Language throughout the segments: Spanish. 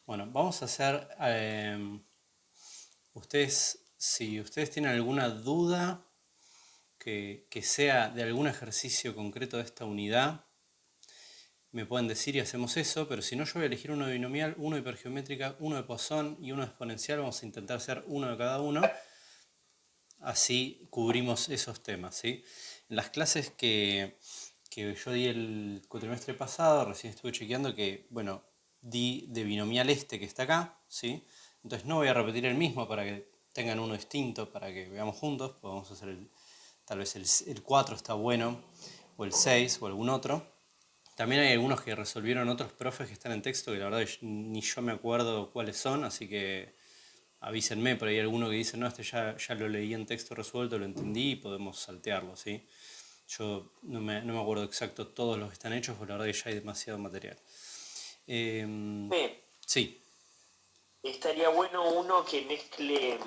Bueno, vamos a hacer... si ustedes tienen alguna duda que sea de algún ejercicio concreto de esta unidad, me pueden decir y hacemos eso, pero si no, yo voy a elegir uno de binomial, uno de hipergeométrica, uno de Poisson y uno de exponencial. Vamos a intentar hacer uno de cada uno, así cubrimos esos temas, ¿sí? En las clases que yo di el cuatrimestre pasado, recién estuve chequeando que, bueno, di de binomial este que está acá, ¿sí? Entonces no voy a repetir el mismo para que tengan uno distinto, para que veamos juntos. Podemos hacer tal vez el 4 está bueno, o el 6 o algún otro. También hay algunos que resolvieron otros profes que están en texto que la verdad ni yo me acuerdo cuáles son, así que avísenme, por ahí alguno que dice, no, este ya lo leí en texto resuelto, lo entendí y podemos saltearlo, ¿sí? Yo no me acuerdo exacto todos los que están hechos, porque la verdad que ya hay demasiado material. Me, Sí, estaría bueno uno que mezcle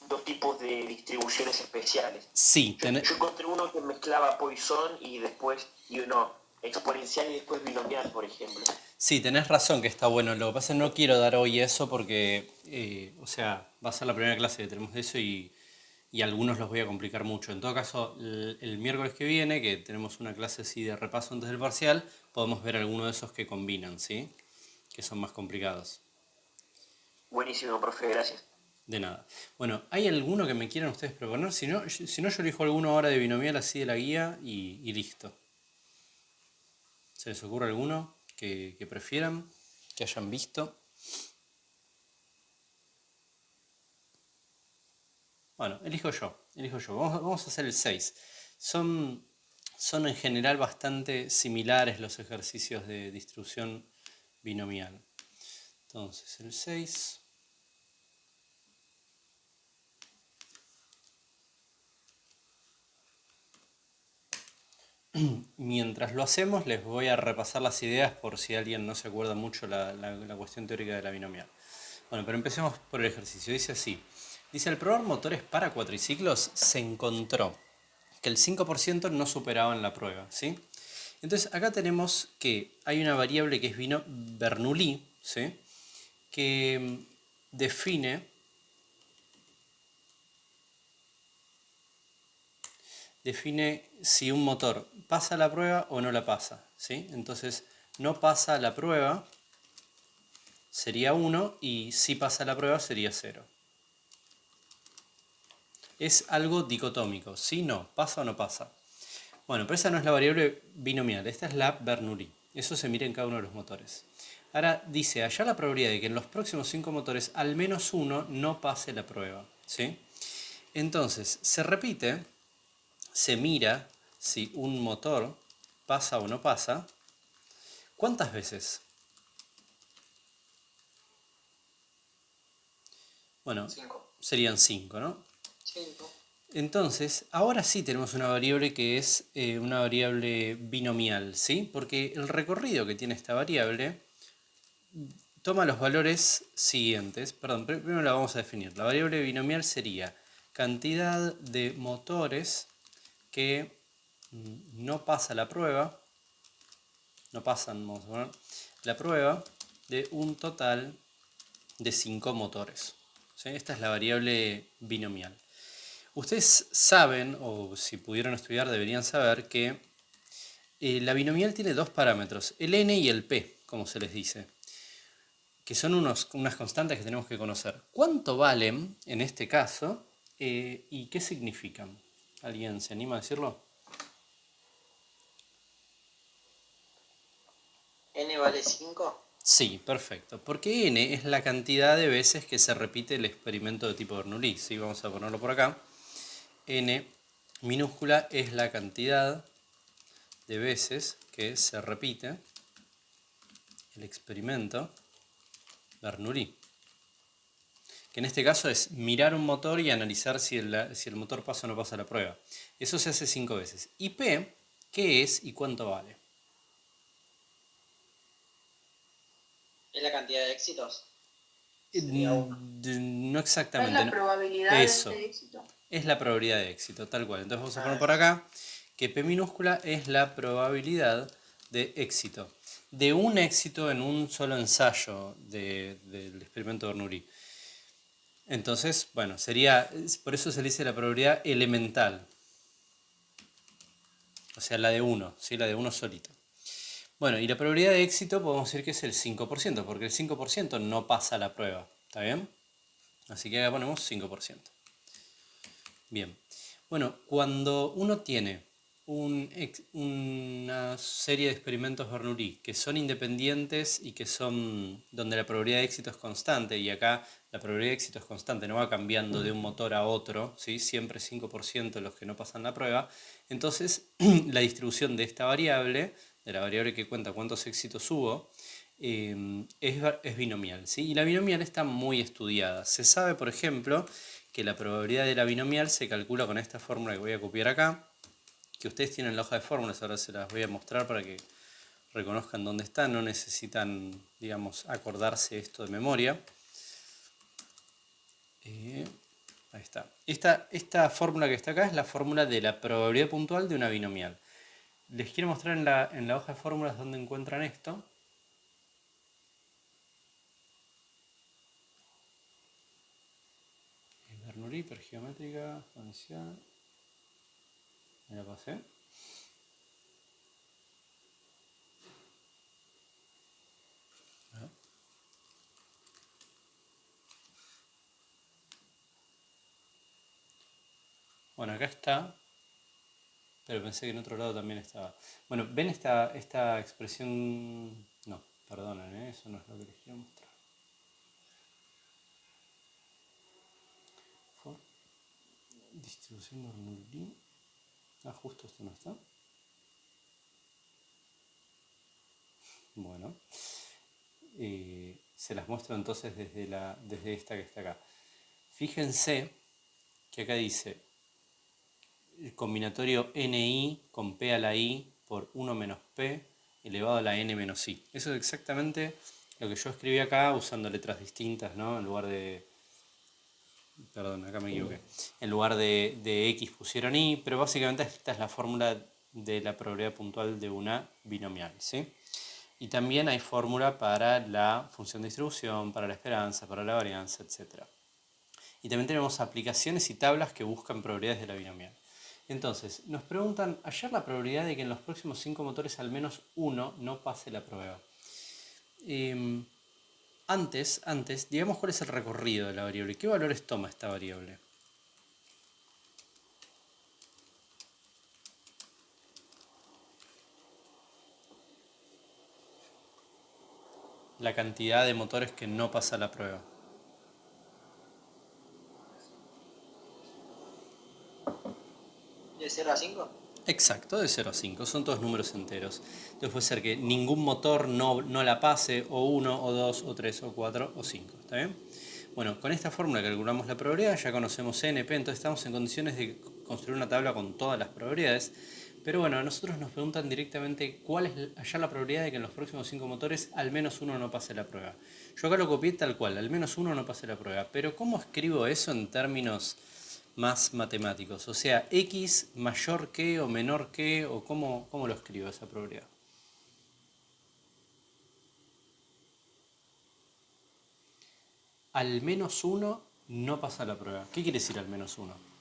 dos tipos de distribuciones especiales. sí, Yo encontré uno que mezclaba Poisson y uno exponencial y después binomial, por ejemplo. sí, tenés razón que está bueno. Lo que pasa es que no quiero dar hoy eso porque, o sea, va a ser la primera clase que tenemos de eso y algunos los voy a complicar mucho. En todo caso, el miércoles que viene, que tenemos una clase así de repaso antes del parcial, podemos ver alguno de esos que combinan, ¿sí? Que son más complicados. Buenísimo, profe, gracias. De nada. Bueno, ¿hay alguno que me quieran ustedes proponer? Si no, yo elijo alguno ahora de binomial así de la guía y listo. ¿Se les ocurre alguno que prefieran, que hayan visto? Bueno, elijo yo. Vamos a hacer el 6. Son en general bastante similares los ejercicios de distribución binomial. Entonces, el 6. Mientras lo hacemos, les voy a repasar las ideas por si alguien no se acuerda mucho la cuestión teórica de la binomial. Bueno, pero empecemos por el ejercicio. Dice así. Dice, al probar motores para cuatriciclos se encontró que el 5% no superaban la prueba, ¿sí? Entonces acá tenemos que hay una variable que es Bernoulli, ¿sí? Que define si un motor pasa la prueba o no la pasa, ¿sí? Entonces no pasa la prueba sería 1 y si pasa la prueba sería 0. Es algo dicotómico, sí, no, pasa o no pasa. Bueno, pero esa no es la variable binomial, esta es la Bernoulli. Eso se mira en cada uno de los motores. Ahora dice, hallar la probabilidad de que en los próximos 5 motores al menos uno no pase la prueba, ¿sí? Entonces, se repite, se mira si un motor pasa o no pasa. ¿Cuántas veces? Bueno, 5. serían 5, ¿no? 5. Entonces, ahora sí tenemos una variable que es una variable binomial, ¿sí? Porque el recorrido que tiene esta variable toma los valores siguientes. Perdón, primero la vamos a definir. La variable binomial sería cantidad de motores que no pasa la prueba, no pasan, vamos a poner, la prueba de un total de 5 motores, ¿sí? Esta es la variable binomial. Ustedes saben, o si pudieron estudiar deberían saber, que la binomial tiene dos parámetros, el n y el p, como se les dice, que son unas constantes que tenemos que conocer. ¿Cuánto valen en este caso y qué significan? ¿Alguien se anima a decirlo? N vale 5. Sí, perfecto. Porque n es la cantidad de veces que se repite el experimento de tipo Bernoulli. ¿Sí? Vamos a ponerlo por acá. N minúscula es la cantidad de veces que se repite el experimento Bernoulli. Que en este caso es mirar un motor y analizar si el motor pasa o no pasa la prueba. Eso se hace 5 veces. ¿Y P qué es y cuánto vale? Es la cantidad de éxitos. Sería 1. No Es exactamente. la No. probabilidad Eso. de éxito. Es la probabilidad de éxito, tal cual. Entonces vamos a poner por Sí. acá que P minúscula es la probabilidad de éxito. de un éxito en un solo ensayo del experimento de Bernoulli. Entonces, bueno, por eso se le dice la probabilidad elemental. O sea, la de 1, ¿sí? La de 1 solito. Bueno, y la probabilidad de éxito podemos decir que es el 5%, porque el 5% no pasa la prueba. ¿Está bien? Así que acá ponemos 5%. Bien. Bueno, cuando uno tiene una serie de experimentos Bernoulli que son independientes y que son donde la probabilidad de éxito es constante, y acá la probabilidad de éxito es constante, no va cambiando de un motor a otro, ¿sí? Siempre 5% los que no pasan la prueba, entonces la distribución de esta variable, de la variable que cuenta cuántos éxitos hubo, es binomial, ¿sí? Y la binomial está muy estudiada. Se sabe, por ejemplo, que la probabilidad de la binomial se calcula con esta fórmula que voy a copiar acá, que ustedes tienen la hoja de fórmulas, ahora se las voy a mostrar para que reconozcan dónde está, no necesitan, digamos, acordarse esto de memoria. Ahí está. Esta fórmula que está acá es la fórmula de la probabilidad puntual de una binomial. Les quiero mostrar en la hoja de fórmulas dónde encuentran esto. Bernoulli, hipergeométrica, exponencial. Me la pasé. Bueno, acá está, pero pensé que en otro lado también estaba. Bueno, ¿ven esta expresión? No, perdonen, eso no es lo que les quiero mostrar. Distribución Bernoulli. Ah, justo esto no está. Bueno, se las muestro entonces desde esta que está acá. Fíjense que acá dice el combinatorio NI con P a la I por 1 menos P elevado a la N menos I. Eso es exactamente lo que yo escribí acá usando letras distintas, ¿no? En lugar de... Perdón, acá me equivoqué. En lugar de X pusieron Y, pero básicamente esta es la fórmula de la probabilidad puntual de una binomial, ¿sí? Y también hay fórmula para la función de distribución, para la esperanza, para la varianza, etc. Y también tenemos aplicaciones y tablas que buscan probabilidades de la binomial. Entonces, nos preguntan, hallar la probabilidad de que en los próximos 5 motores al menos uno no pase la prueba. Antes, digamos cuál es el recorrido de la variable. ¿Qué valores toma esta variable? La cantidad de motores que no pasa la prueba. ¿De 0 a 5? Exacto, de 0 a 5, son todos números enteros. Entonces puede ser que ningún motor no la pase, o 1, o 2, o 3, o 4, o 5. ¿Está bien? Bueno, con esta fórmula calculamos la probabilidad, ya conocemos NP, entonces estamos en condiciones de construir una tabla con todas las probabilidades. Pero bueno, a nosotros nos preguntan directamente cuál es hallar la probabilidad de que en los próximos 5 motores al menos uno no pase la prueba. Yo acá lo copié tal cual, al menos uno no pase la prueba. Pero ¿cómo escribo eso en términos más matemáticos? O sea, X mayor que o menor que, o cómo lo escribo esa probabilidad. Al menos uno no pasa la prueba. ¿Qué quiere decir al menos uno?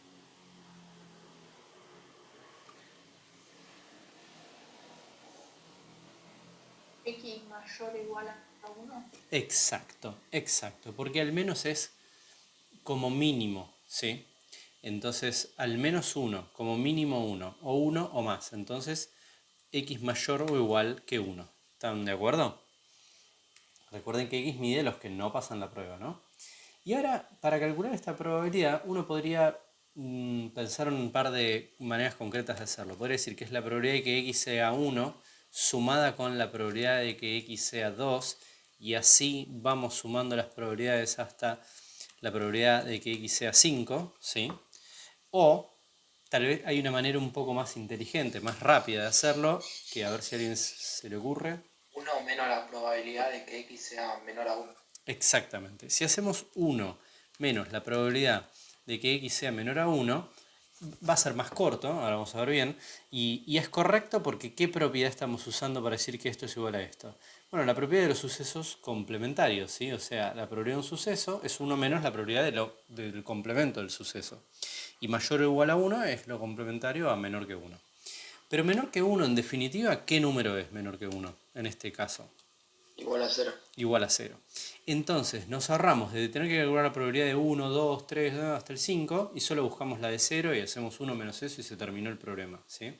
X mayor o igual a 1. Exacto, porque al menos es como mínimo, ¿sí? Entonces, al menos uno, como mínimo uno, o uno o más. Entonces, X mayor o igual que 1. ¿Están de acuerdo? Recuerden que X mide los que no pasan la prueba, ¿no? Y ahora, para calcular esta probabilidad, uno podría pensar en un par de maneras concretas de hacerlo. Podría decir que es la probabilidad de que X sea 1 sumada con la probabilidad de que X sea 2, y así vamos sumando las probabilidades hasta la probabilidad de que X sea 5, ¿sí? O tal vez hay una manera un poco más inteligente, más rápida de hacerlo, que a ver si a alguien se le ocurre. 1 menos la probabilidad de que X sea menor a 1. Exactamente. Si hacemos 1 menos la probabilidad de que X sea menor a 1, va a ser más corto, ahora vamos a ver bien, y es correcto porque ¿qué propiedad estamos usando para decir que esto es igual a esto? Bueno, la propiedad de los sucesos complementarios, ¿sí? O sea, la probabilidad de un suceso es 1 menos la probabilidad del complemento del suceso. Y mayor o igual a 1 es lo complementario a menor que 1. Pero menor que 1, en definitiva, ¿qué número es menor que 1 en este caso? Igual a 0. Igual a 0. Entonces nos ahorramos de tener que calcular la probabilidad de 1, 2, 3, hasta el 5 y solo buscamos la de 0 y hacemos 1 menos eso y se terminó el problema, ¿sí?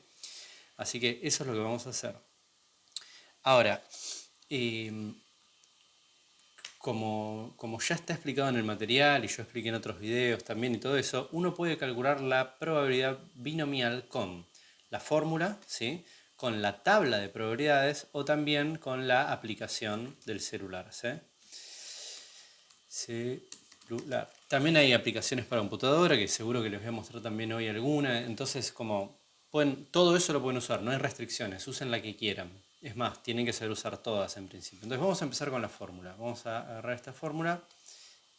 Así que eso es lo que vamos a hacer. Ahora, como ya está explicado en el material y yo expliqué en otros videos también y todo eso, uno puede calcular la probabilidad binomial con la fórmula, ¿sí? Con la tabla de probabilidades o también con la aplicación del celular, ¿sí? Celular. También hay aplicaciones para computadora que seguro que les voy a mostrar también hoy alguna. Entonces, todo eso lo pueden usar, no hay restricciones, usen la que quieran. Es más, tienen que saber usar todas en principio. Entonces vamos a empezar con la fórmula. Vamos a agarrar esta fórmula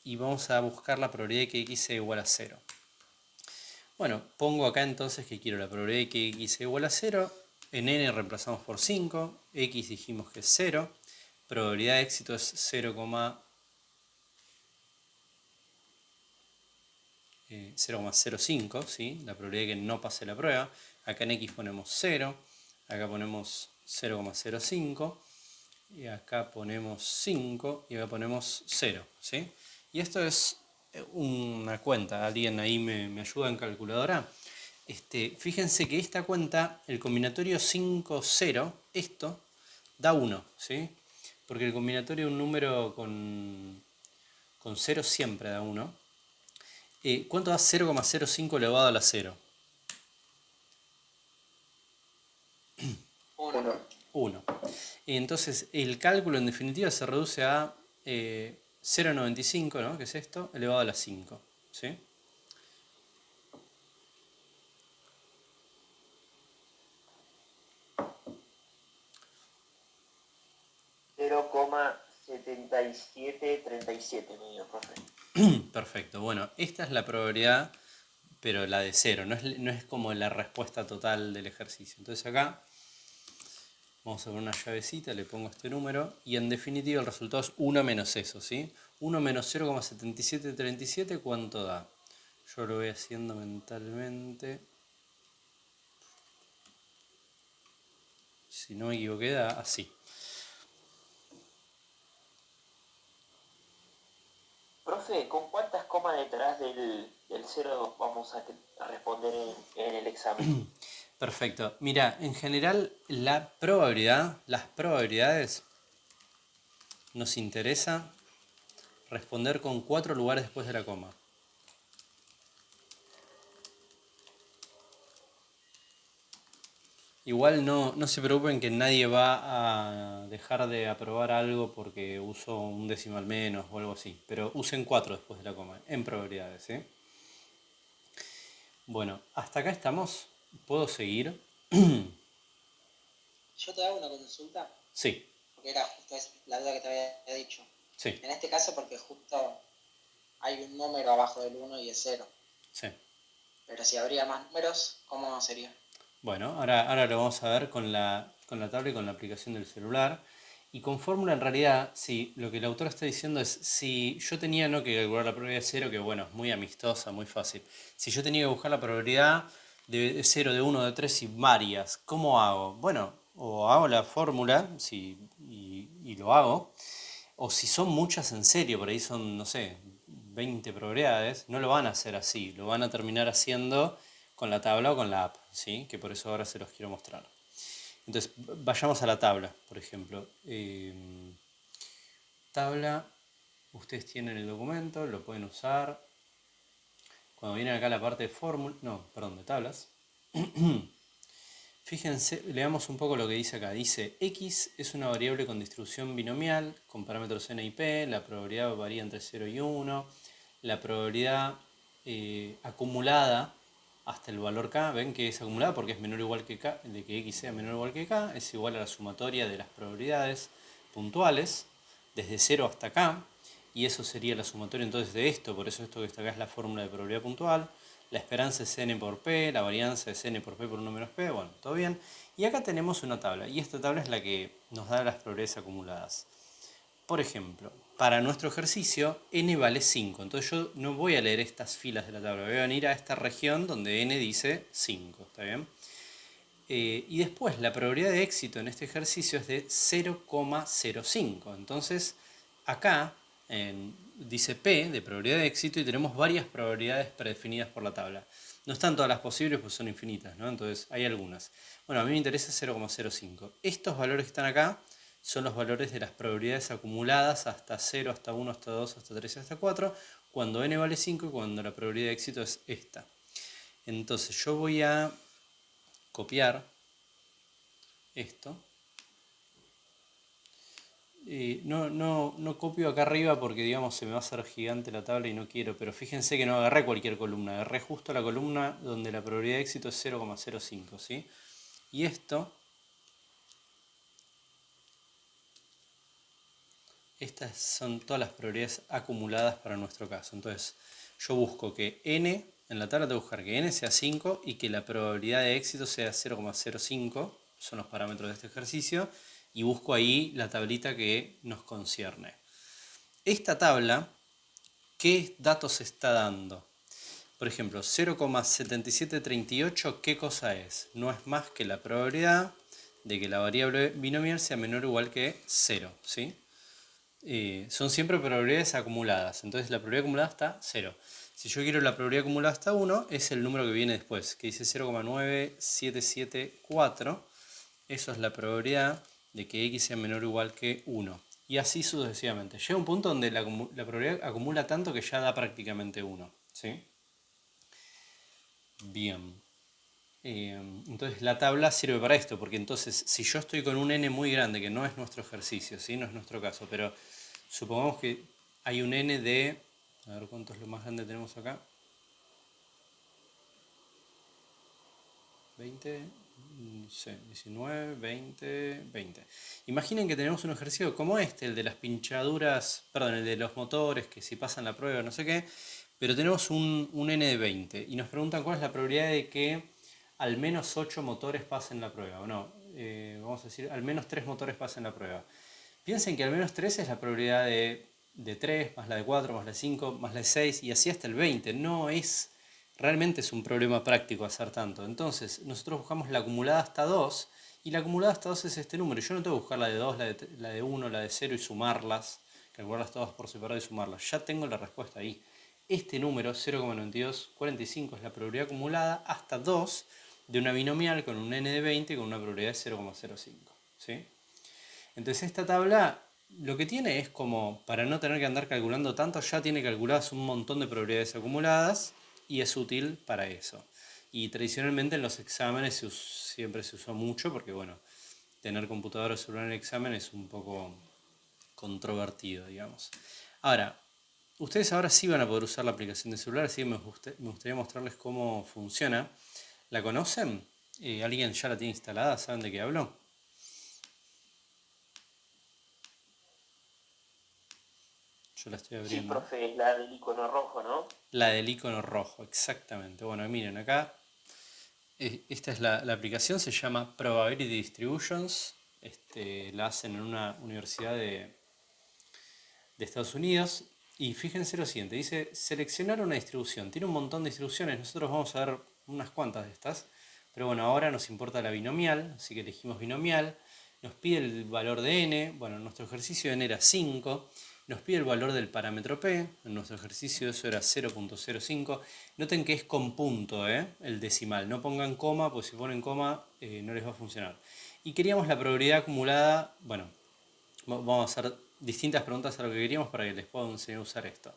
y vamos a buscar la probabilidad de que x sea igual a 0. Bueno, pongo acá entonces que quiero la probabilidad de que x sea igual a 0. En n reemplazamos por 5. X dijimos que es 0. Probabilidad de éxito es 0,05, ¿sí? La probabilidad de que no pase la prueba. Acá en x ponemos 0, acá ponemos 0,05 y acá ponemos 5 y acá ponemos 0, ¿sí? Y esto es una cuenta, alguien ahí me ayuda en calculadora. Fíjense que esta cuenta, el combinatorio 5, 0, esto da 1, ¿sí? Porque el combinatorio de un número con 0 siempre da 1. ¿Cuánto da 0,05 elevado a la 0? 1. 1. Entonces, el cálculo en definitiva se reduce a 0,95, ¿no? Que es esto, elevado a la 5. ¿Sí? Cero coma 7737 me dio, profe. Perfecto. Bueno, esta es la probabilidad, pero la de 0. No es como la respuesta total del ejercicio. Entonces acá vamos a poner una llavecita, le pongo este número y en definitiva el resultado es 1 menos eso, ¿sí? 1 menos 0,7737, ¿cuánto da? Yo lo voy haciendo mentalmente. Si no me equivoqué, da así. Profe, ¿con cuántas comas detrás del 0 vamos a responder en el examen? Perfecto. Mira, en general las probabilidades, nos interesa responder con 4 lugares después de la coma. Igual no se preocupen que nadie va a dejar de aprobar algo porque usó un decimal menos o algo así. Pero usen 4 después de la coma, en probabilidades, ¿sí? Bueno, hasta acá estamos. ¿Puedo seguir? Yo te hago una consulta, Sí, porque era justo la duda que te había dicho. sí, En este caso, porque justo hay un número abajo del 1 y es 0. sí. Pero si habría más números, ¿cómo sería? Bueno, ahora lo vamos a ver con la tablet y con la aplicación del celular. Y con fórmula, en realidad, sí, lo que el autor está diciendo es, si yo tenía no que calcular la probabilidad de 0, que bueno, es muy amistosa, muy fácil. Si yo tenía que buscar la probabilidad de 0, de 1, de 3 y varias, ¿cómo hago? Bueno, o hago la fórmula y lo hago, o si son muchas en serio, por ahí son, no sé, 20 probabilidades, no lo van a hacer así, lo van a terminar haciendo con la tabla o con la app, ¿sí? Que por eso ahora se los quiero mostrar. Entonces, vayamos a la tabla, por ejemplo. Tabla, ustedes tienen el documento, lo pueden usar. Cuando vienen acá a la parte de fórmula, no, perdón, de tablas. Fíjense, leamos un poco lo que dice acá. Dice, x es una variable con distribución binomial, con parámetros n y p, la probabilidad varía entre 0 y 1, la probabilidad acumulada hasta el valor k, ven que es acumulada porque es menor o igual que k, de que x sea menor o igual que k, es igual a la sumatoria de las probabilidades puntuales, desde 0 hasta k, y eso sería la sumatoria entonces de esto, por eso esto que está acá es la fórmula de probabilidad puntual. la esperanza es n por p, la varianza es n por p por 1 menos p, bueno, todo bien. Y acá tenemos una tabla, y esta tabla es la que nos da las probabilidades acumuladas. Por ejemplo, para nuestro ejercicio n vale 5, entonces yo no voy a leer estas filas de la tabla, voy a venir a esta región donde n dice 5, ¿está bien? Y después la probabilidad de éxito en este ejercicio es de 0,05. Entonces acá dice P de probabilidad de éxito y tenemos varias probabilidades predefinidas por la tabla. No están todas las posibles, pues son infinitas, ¿no? Entonces hay algunas. Bueno, a mí me interesa 0,05. Estos valores que están acá son los valores de las probabilidades acumuladas hasta 0, hasta 1, hasta 2, hasta 3 y hasta 4, cuando n vale 5 y cuando la probabilidad de éxito es esta. Entonces yo voy a copiar esto. No copio acá arriba porque digamos se me va a hacer gigante la tabla y no quiero, pero fíjense que no agarré cualquier columna, agarré justo la columna donde la probabilidad de éxito es 0,05, ¿sí? Y estas son todas las probabilidades acumuladas para nuestro caso. Entonces yo busco que n, en la tabla tengo que buscar que n sea 5 y que la probabilidad de éxito sea 0,05, son los parámetros de este ejercicio, y busco ahí la tablita que nos concierne. Esta tabla, ¿qué datos está dando? Por ejemplo, 0,7738, ¿qué cosa es? No es más que la probabilidad de que la variable binomial sea menor o igual que 0, ¿sí? Son siempre probabilidades acumuladas, entonces la probabilidad acumulada está 0. Si yo quiero la probabilidad acumulada hasta 1, es el número que viene después, que dice 0,9774. Eso es la probabilidad de que x sea menor o igual que 1. Y así sucesivamente. Llega un punto donde la probabilidad acumula tanto que ya da prácticamente 1. ¿Sí? Bien. Entonces la tabla sirve para esto, porque entonces si yo estoy con un n muy grande, que no es nuestro ejercicio, ¿sí? No es nuestro caso, pero supongamos que hay un n de, a ver cuánto es lo más grande tenemos acá, 20, no sé, 19, 20, 20. Imaginen que tenemos un ejercicio como este, el de las pinchaduras, perdón, el de los motores, que si pasan la prueba, no sé qué, pero tenemos un n de 20 y nos preguntan cuál es la probabilidad de que al menos 8 motores pasen la prueba, o no, vamos a decir, al menos 3 motores pasen la prueba. Piensen que al menos 3 es la probabilidad de 3, más la de 4, más la de 5, más la de 6 y así hasta el 20. No es, realmente es un problema práctico hacer tanto. Entonces, nosotros buscamos la acumulada hasta 2 y la acumulada hasta 2 es este número. Yo no tengo que buscar la de 2, la de 1, la de 0 y sumarlas, calcularlas todas por separado y sumarlas. Ya tengo la respuesta ahí. Este número, 0,9245, es la probabilidad acumulada hasta 2 de una binomial con un n de 20 con una probabilidad de 0,05. ¿Sí? Entonces esta tabla lo que tiene es como, para no tener que andar calculando tanto, ya tiene calculadas un montón de probabilidades acumuladas y es útil para eso. Y tradicionalmente en los exámenes siempre se usó mucho porque, bueno, tener computadora o celular en el examen es un poco controvertido, digamos. Ahora, ustedes ahora sí van a poder usar la aplicación de celular, así que me gustaría mostrarles cómo funciona. ¿La conocen? ¿Alguien ya la tiene instalada? ¿Saben de qué hablo? Yo la estoy Sí, abriendo. profe, es la del icono rojo, ¿no? La del icono rojo, exactamente. Bueno, miren acá. Esta es la aplicación, se llama Probability Distributions. La hacen en una universidad de Estados Unidos. Y fíjense lo siguiente, dice seleccionar una distribución. Tiene un montón de distribuciones, nosotros vamos a ver unas cuantas de estas. Pero bueno, ahora nos importa la binomial, así que elegimos binomial. Nos pide el valor de n, bueno, nuestro ejercicio de n era 5. Nos pide el valor del parámetro p, en nuestro ejercicio eso era 0,05. Noten que es con punto, el decimal. No pongan coma, pues si ponen coma no les va a funcionar. Y queríamos la probabilidad acumulada, bueno, vamos a hacer distintas preguntas a lo que queríamos para que les pueda enseñar a usar esto.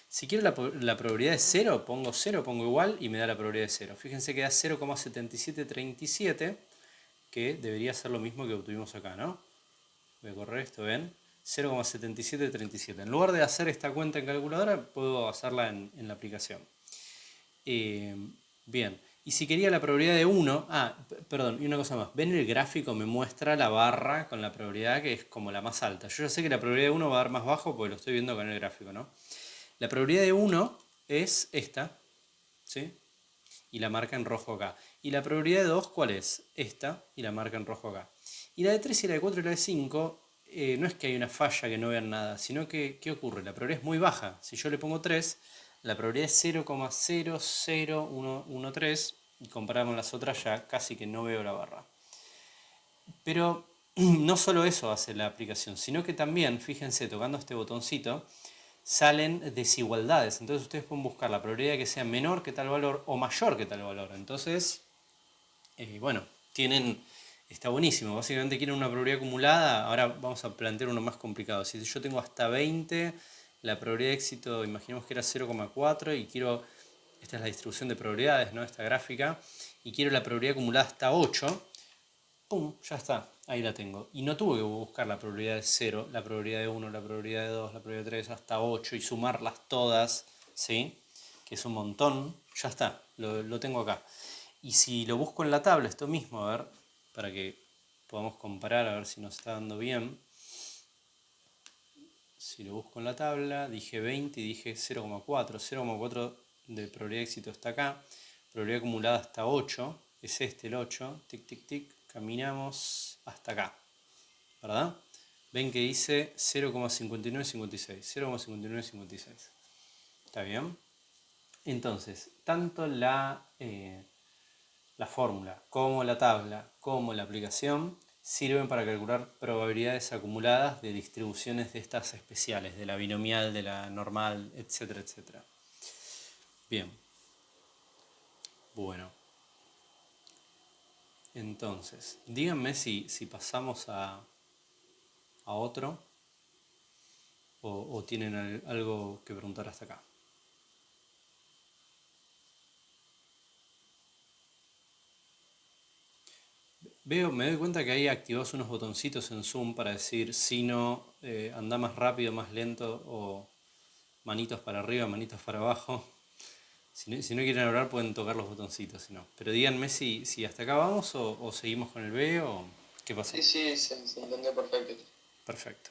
Si quiero la probabilidad de 0, pongo igual y me da la probabilidad de 0. Fíjense que da 0,7737, que debería ser lo mismo que obtuvimos acá, ¿no? Voy a correr esto, ¿ven? 0,7737. En lugar de hacer esta cuenta en calculadora, puedo hacerla en la aplicación. Bien. Y si quería la probabilidad de 1, perdón, y una cosa más. ¿Ven el gráfico? Me muestra la barra con la probabilidad que es como la más alta. Yo ya sé que la probabilidad de 1 va a dar más bajo porque lo estoy viendo con el gráfico, ¿no? La probabilidad de 1 es esta, ¿sí? y la marca en rojo acá. ¿Y la probabilidad de 2 cuál es? Esta y la marca en rojo acá. Y la de 3 y la de 4 y la de 5, no es que hay una falla que no vean nada, sino que, ¿qué ocurre? La probabilidad es muy baja. Si yo le pongo 3, la probabilidad es 0,00113 y comparado con las otras ya casi que no veo la barra. Pero no solo eso hace la aplicación, sino que también, fíjense, tocando este botoncito, salen desigualdades. Entonces ustedes pueden buscar la probabilidad de que sea menor que tal valor o mayor que tal valor. Entonces, bueno, está buenísimo. Básicamente quieren una probabilidad acumulada. Ahora vamos a plantear uno más complicado. Si yo tengo hasta 20, la probabilidad de éxito, imaginemos que era 0,4 y quiero, esta es la distribución de probabilidades, ¿no? Esta gráfica, y quiero la probabilidad acumulada hasta 8, ¡pum! Ya está, ahí la tengo. Y no tuve que buscar la probabilidad de 0, la probabilidad de 1, la probabilidad de 2, la probabilidad de 3, hasta 8 y sumarlas todas, ¿sí? Que es un montón, ya está, lo tengo acá. Y si lo busco en la tabla, esto mismo, a ver, para que podamos comparar, a ver si nos está dando bien. Si lo busco en la tabla, dije 20 y dije 0,4. 0,4 de probabilidad de éxito está acá. Probabilidad acumulada hasta 8. Es este el 8. Tic, tic, tic. Caminamos hasta acá. ¿Verdad? Ven que dice 0,5956. 0,5956. ¿Está bien? Entonces, tanto la fórmula como la tabla como la aplicación sirven para calcular probabilidades acumuladas de distribuciones de estas especiales, de la binomial, de la normal, etcétera, etcétera. Bien. Bueno. Entonces, díganme si pasamos a otro o tienen algo que preguntar hasta acá. Me doy cuenta que ahí activados unos botoncitos en Zoom para decir si no, anda más rápido, más lento, o manitos para arriba, manitos para abajo. Si no quieren hablar pueden tocar los botoncitos, si no. Pero díganme si hasta acá vamos o seguimos con el B o qué pasa. Sí, se entendió perfecto. Perfecto.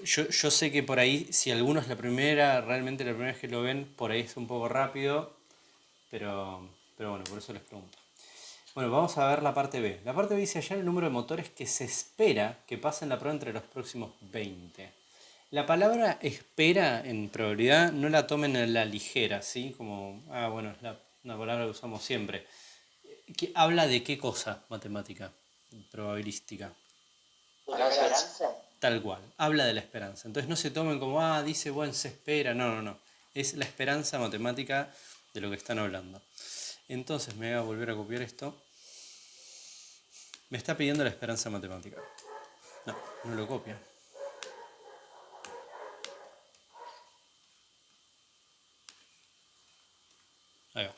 Yo sé que por ahí, si alguno es realmente la primera vez que lo ven, por ahí es un poco rápido, pero bueno, por eso les pregunto. Bueno, vamos a ver la parte B. La parte B dice allá el número de motores que se espera que pasen la prueba entre los próximos 20. La palabra espera en probabilidad no la tomen a la ligera, ¿sí? Como, bueno, es una palabra que usamos siempre. ¿Habla de qué cosa matemática, probabilística? ¿La esperanza? Tal cual, habla de la esperanza. Entonces no se tomen como, dice, bueno, se espera. No. Es la esperanza matemática de lo que están hablando. Entonces me voy a volver a copiar esto. Me está pidiendo la esperanza matemática. No lo copia. Ahí va.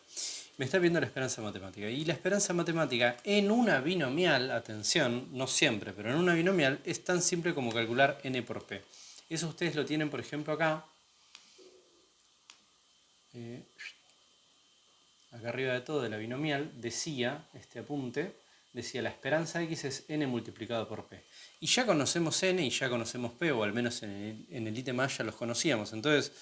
Me está pidiendo la esperanza matemática. Y la esperanza matemática en una binomial, atención, no siempre, pero en una binomial es tan simple como calcular n por p. Eso ustedes lo tienen, por ejemplo, acá. Acá arriba de todo de la binomial decía, este apunte, decía la esperanza x es n multiplicado por p. Y ya conocemos n y ya conocemos p, o al menos en el ítem A ya los conocíamos. Entonces,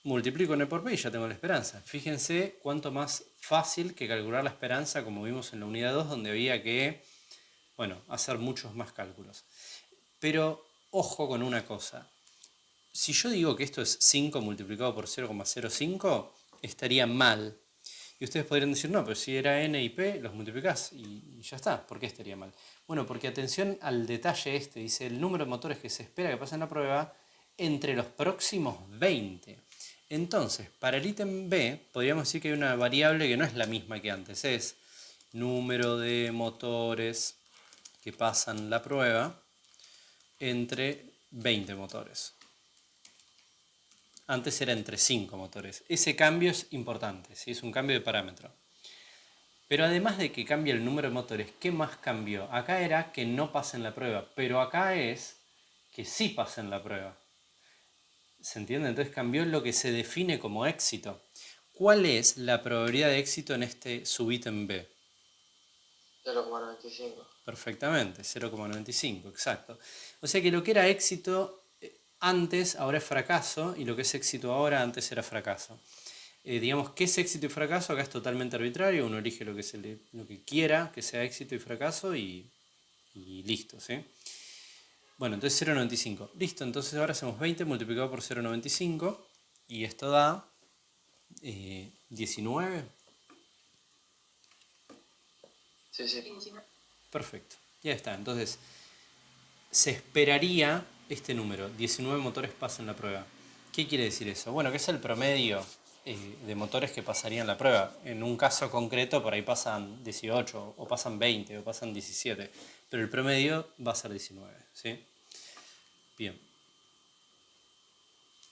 multiplico n por p y ya tengo la esperanza. Fíjense cuánto más fácil que calcular la esperanza, como vimos en la unidad 2, donde había que, hacer muchos más cálculos. Pero, ojo con una cosa. Si yo digo que esto es 5 multiplicado por 0,05, estaría mal. Y ustedes podrían decir, no, pero si era n y p, los multiplicás y ya está. ¿Por qué estaría mal? Bueno, porque atención al detalle este. Dice el número de motores que se espera que pasen la prueba entre los próximos 20. Entonces, para el ítem B, podríamos decir que hay una variable que no es la misma que antes. Es número de motores que pasan la prueba entre 20 motores. Antes era entre 5 motores. Ese cambio es importante, ¿sí? Es un cambio de parámetro. Pero además de que cambia el número de motores, ¿qué más cambió? Acá era que no pasen la prueba, pero acá es que sí pasen la prueba. ¿Se entiende? Entonces cambió lo que se define como éxito. ¿Cuál es la probabilidad de éxito en este subítem B? 0,95. Perfectamente, 0,95, exacto. O sea que lo que era éxito antes, ahora es fracaso, y lo que es éxito ahora, antes era fracaso. digamos, ¿qué es éxito y fracaso? Acá es totalmente arbitrario, uno elige lo que quiera que sea éxito y fracaso y listo, ¿sí? Bueno, entonces 0,95. Listo, entonces ahora hacemos 20 multiplicado por 0,95 y esto da 19. Sí, sí. 19. Perfecto, ya está. Entonces, se esperaría este número, 19 motores pasan la prueba. ¿Qué quiere decir eso? Bueno, que es el promedio de motores que pasarían la prueba. En un caso concreto por ahí pasan 18, o pasan 20, o pasan 17, pero el promedio va a ser 19, ¿sí? Bien.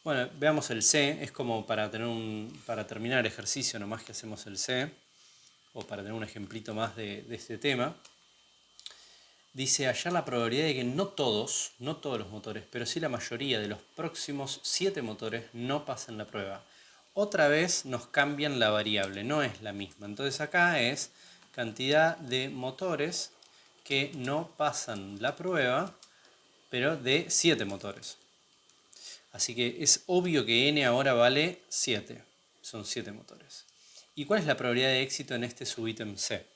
Bueno, veamos el C, es como para terminar el ejercicio nomás que hacemos el C, o para tener un ejemplito más de este tema. Dice hallar la probabilidad de que no todos los motores, pero sí la mayoría de los próximos 7 motores no pasen la prueba. Otra vez nos cambian la variable, no es la misma. Entonces acá es cantidad de motores que no pasan la prueba, pero de 7 motores. Así que es obvio que n ahora vale 7. Son 7 motores. ¿Y cuál es la probabilidad de éxito en este subítem C?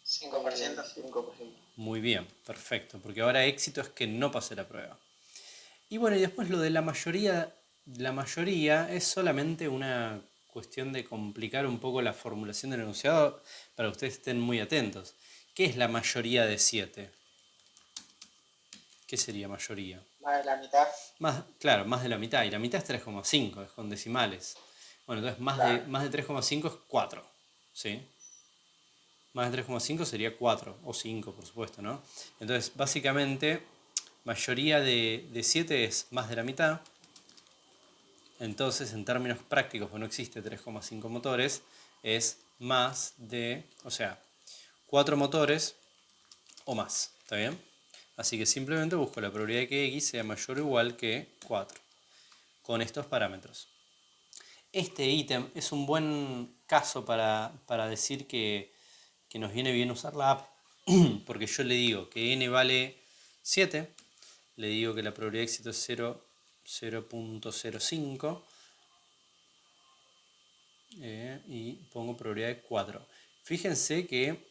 5%. 5%. Muy bien, perfecto, porque ahora éxito es que no pase la prueba. Y bueno, y después lo de la mayoría es solamente una cuestión de complicar un poco la formulación del enunciado para que ustedes estén muy atentos. ¿Qué es la mayoría de 7? ¿Qué sería mayoría? Más de la mitad. Claro, más de la mitad, y la mitad es 3,5, es con decimales. Bueno, entonces más de 3,5 es 4, ¿sí? Más de 3,5 sería 4, o 5 por supuesto, ¿no? Entonces, básicamente, mayoría de 7 es más de la mitad. Entonces, en términos prácticos, pues no existe 3,5 motores, es más de, o sea, 4 motores o más, ¿está bien? Así que simplemente busco la probabilidad de que x sea mayor o igual que 4, con estos parámetros. Este ítem es un buen caso para decir que nos viene bien usar la app, porque yo le digo que n vale 7, le digo que la probabilidad de éxito es 0.05 y pongo probabilidad de 4. Fíjense que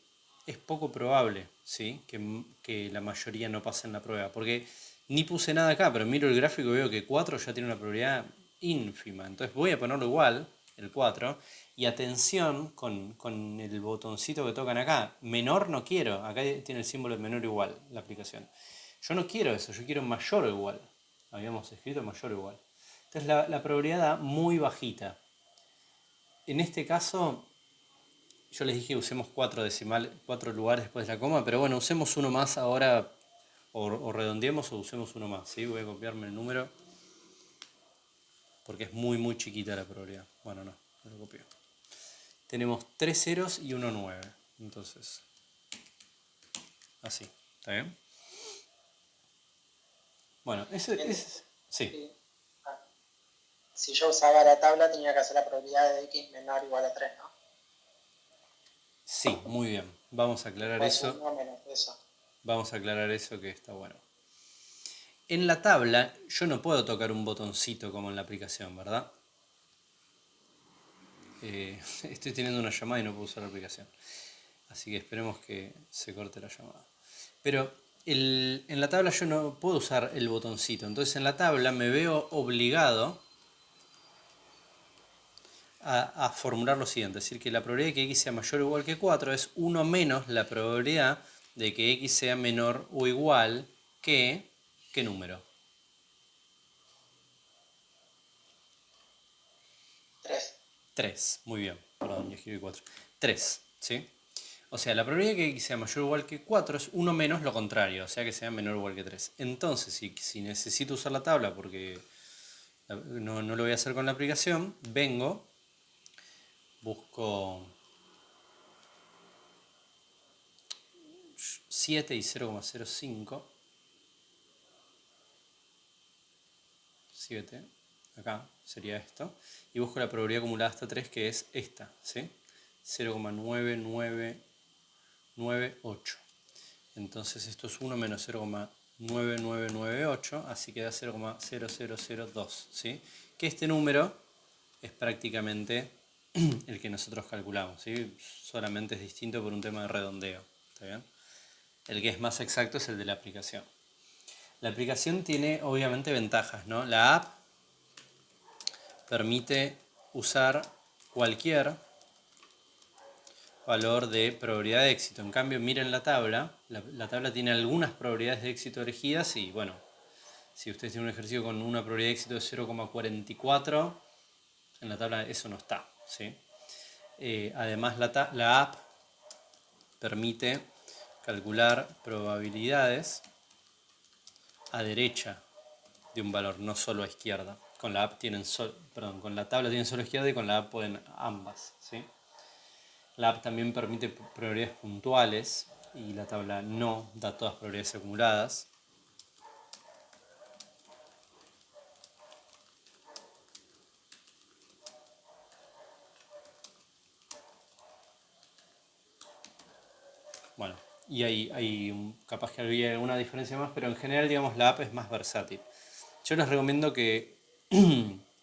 es poco probable, ¿sí? que la mayoría no pase en la prueba, porque ni puse nada acá, pero miro el gráfico y veo que 4 ya tiene una probabilidad ínfima. Entonces voy a ponerlo igual, el 4, y atención con el botoncito que tocan acá. Menor no quiero, acá tiene el símbolo de menor o igual la aplicación. Yo no quiero eso, yo quiero mayor o igual. Habíamos escrito mayor o igual. Entonces la probabilidad da muy bajita. En este caso, yo les dije que usemos 4 lugares después de la coma, pero bueno, usemos uno más ahora, o redondeemos o usemos uno más, ¿sí? Voy a copiarme el número, porque es muy chiquita la probabilidad. Bueno, no lo copio. Tenemos 3 ceros y 1 9, entonces, así, ¿está bien? Bueno, ese es... Sí. Sí. Si yo usaba la tabla, tenía que hacer la probabilidad de x menor o igual a 3, ¿no? Sí, muy bien. Vamos a aclarar Pues eso. uno menos eso. Vamos a aclarar eso, que está bueno. En la tabla yo no puedo tocar un botoncito como en la aplicación, ¿verdad? Estoy teniendo una llamada y no puedo usar la aplicación. Así que esperemos que se corte la llamada. Pero en la tabla yo no puedo usar el botoncito. Entonces en la tabla me veo obligado a formular lo siguiente. Es decir, que la probabilidad de que x sea mayor o igual que 4 es 1 menos la probabilidad de que x sea menor o igual que... ¿Qué número? 3. 3. Muy bien. Perdón, yo escribí 4. 3. ¿Sí? O sea, la probabilidad de que x sea mayor o igual que 4 es 1 menos lo contrario, o sea que sea menor o igual que 3. Entonces, si necesito usar la tabla porque no lo voy a hacer con la aplicación, vengo, busco 7 y 0,05. 7, acá sería esto, y busco la probabilidad acumulada hasta 3, que es esta, ¿sí? 0,9998. Entonces esto es 1 menos 0,9998, así que da 0,0002, ¿sí? Que este número es prácticamente el que nosotros calculamos, ¿sí? Solamente es distinto por un tema de redondeo, ¿está bien? El que es más exacto es el de la aplicación. La aplicación tiene obviamente ventajas, ¿no? La app permite usar cualquier valor de probabilidad de éxito. En cambio, miren la tabla. La tabla tiene algunas probabilidades de éxito elegidas y, bueno, si ustedes tienen un ejercicio con una probabilidad de éxito de 0,44, en la tabla eso no está, ¿sí? Además, la app permite calcular probabilidades a derecha de un valor, no solo a izquierda. Con la app con la tabla tienen solo izquierda y con la app pueden ambas, ¿sí? La app también permite probabilidades puntuales y la tabla no da todas probabilidades acumuladas. Bueno, y capaz que había alguna diferencia más, pero en general, digamos, la app es más versátil. Yo les recomiendo que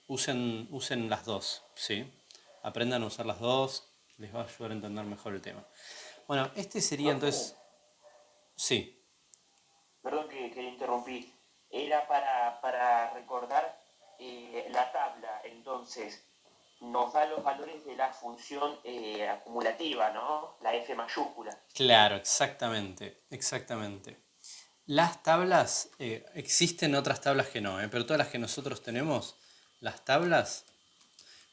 usen las dos, ¿sí? Aprendan a usar las dos, les va a ayudar a entender mejor el tema. Bueno, este sería entonces... Sí, Perdón que interrumpí. Era para recordar la tabla, entonces nos da los valores de la función acumulativa, ¿no? La F mayúscula. claro, exactamente, exactamente. Las tablas, existen otras tablas que no, pero todas las que nosotros tenemos, las tablas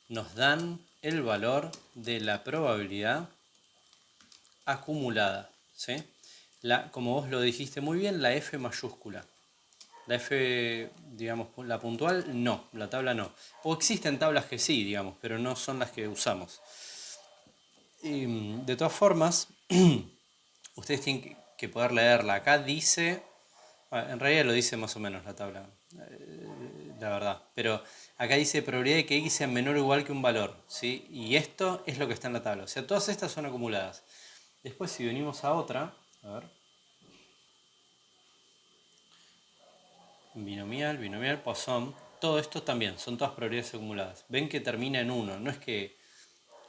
nos dan el valor de la probabilidad acumulada, ¿sí? Como vos lo dijiste muy bien, la F mayúscula. La F, digamos, la puntual, no, la tabla no. O existen tablas que sí, digamos, pero no son las que usamos. Y, de todas formas, ustedes tienen que poder leerla. Acá dice, en realidad lo dice más o menos la tabla, la verdad. Pero acá dice probabilidad de que X sea menor o igual que un valor, ¿sí? Y esto es lo que está en la tabla. O sea, todas estas son acumuladas. Después, si venimos a otra, a ver. Binomial, Poisson. Todo esto también, son todas probabilidades acumuladas. Ven que termina en 1. No es que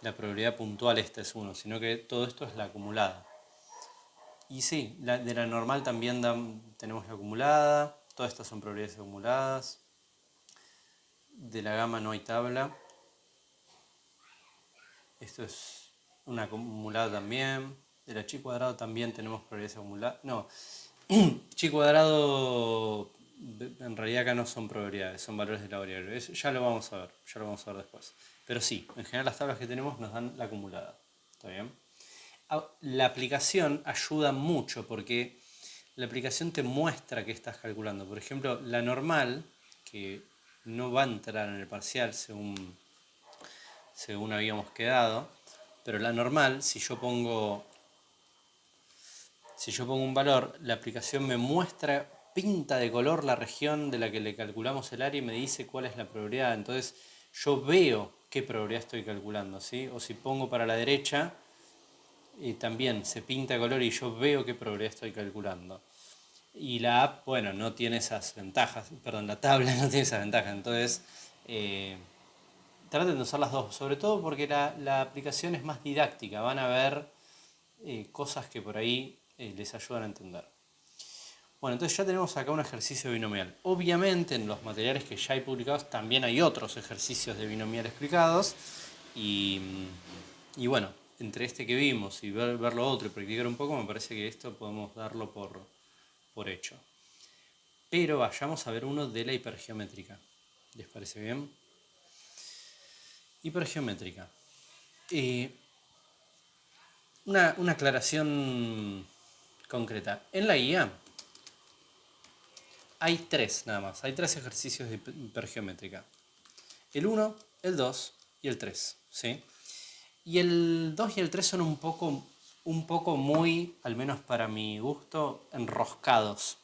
la probabilidad puntual esta es 1, sino que todo esto es la acumulada. Y sí, de la normal también tenemos la acumulada. Todas estas son probabilidades acumuladas. De la gamma no hay tabla. Esto es una acumulada también. De la chi cuadrado también tenemos probabilidades acumuladas. No, chi cuadrado en realidad acá no son probabilidades, son valores de la variable. Ya lo vamos a ver, después. Pero sí, en general las tablas que tenemos nos dan la acumulada. ¿Está bien? La aplicación ayuda mucho porque la aplicación te muestra que estás calculando. Por ejemplo, la normal, que no va a entrar en el parcial según habíamos quedado, pero la normal, si yo pongo un valor, la aplicación me muestra, pinta de color la región de la que le calculamos el área y me dice cuál es la probabilidad. Entonces yo veo qué probabilidad estoy calculando, ¿sí? O si pongo para la derecha, también se pinta de color y yo veo qué probabilidad estoy calculando. Y la app, bueno, no tiene esas ventajas, perdón, la tabla no tiene esas ventajas. Entonces, traten de usar las dos, sobre todo porque la aplicación es más didáctica, van a ver cosas que por ahí les ayudan a entender. Bueno, entonces ya tenemos acá un ejercicio binomial. Obviamente en los materiales que ya hay publicados también hay otros ejercicios de binomial explicados y bueno, entre este que vimos y ver lo otro y practicar un poco, me parece que esto podemos darlo por hecho. Pero vayamos a ver uno de la hipergeométrica. ¿Les parece bien? Hipergeométrica. Una aclaración concreta. En la guía hay tres nada más. Hay tres ejercicios de hipergeométrica. El 1, el 2 y el 3. ¿Sí? Y el 2 y el 3 son un poco muy, al menos para mi gusto, enroscados.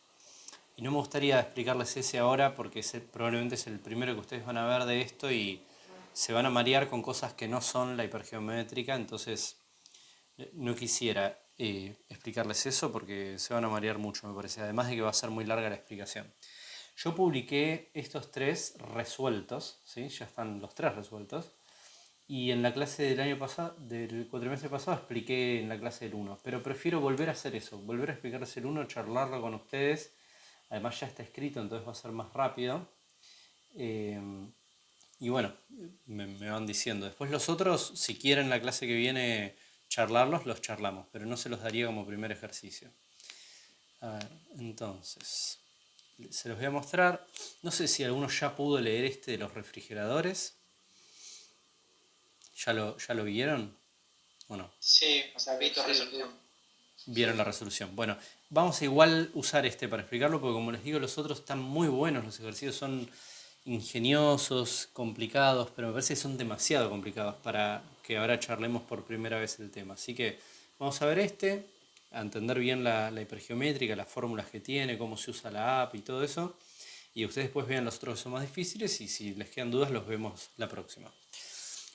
Y no me gustaría explicarles ese ahora porque probablemente es el primero que ustedes van a ver de esto y se van a marear con cosas que no son la hipergeométrica. Entonces no quisiera explicarles eso porque se van a marear mucho, me parece. Además de que va a ser muy larga la explicación. Yo publiqué estos 3 resueltos, ¿sí? Ya están los 3 resueltos. Y en la clase del año pasado, del cuatrimestre pasado, expliqué en la clase del 1. Pero prefiero volver a hacer eso, volver a explicarles el 1, charlarlo con ustedes. Además ya está escrito, entonces va a ser más rápido. Y bueno, me van diciendo. Después los otros, si quieren la clase que viene charlarlos, los charlamos. Pero no se los daría como primer ejercicio. A ver, entonces, se los voy a mostrar. No sé si alguno ya pudo leer este de los refrigeradores. ¿Ya lo vieron o no? Sí, o sea, vi tu Sí, resolución. Vieron la resolución. Bueno, vamos a igual usar este para explicarlo porque como les digo, los otros están muy buenos. Los ejercicios son ingeniosos, complicados, pero me parece que son demasiado complicados para que ahora charlemos por primera vez el tema. Así que vamos a ver este, a entender bien la hipergeométrica, las fórmulas que tiene, cómo se usa la app y todo eso. Y ustedes después vean los otros que son más difíciles y si les quedan dudas los vemos la próxima.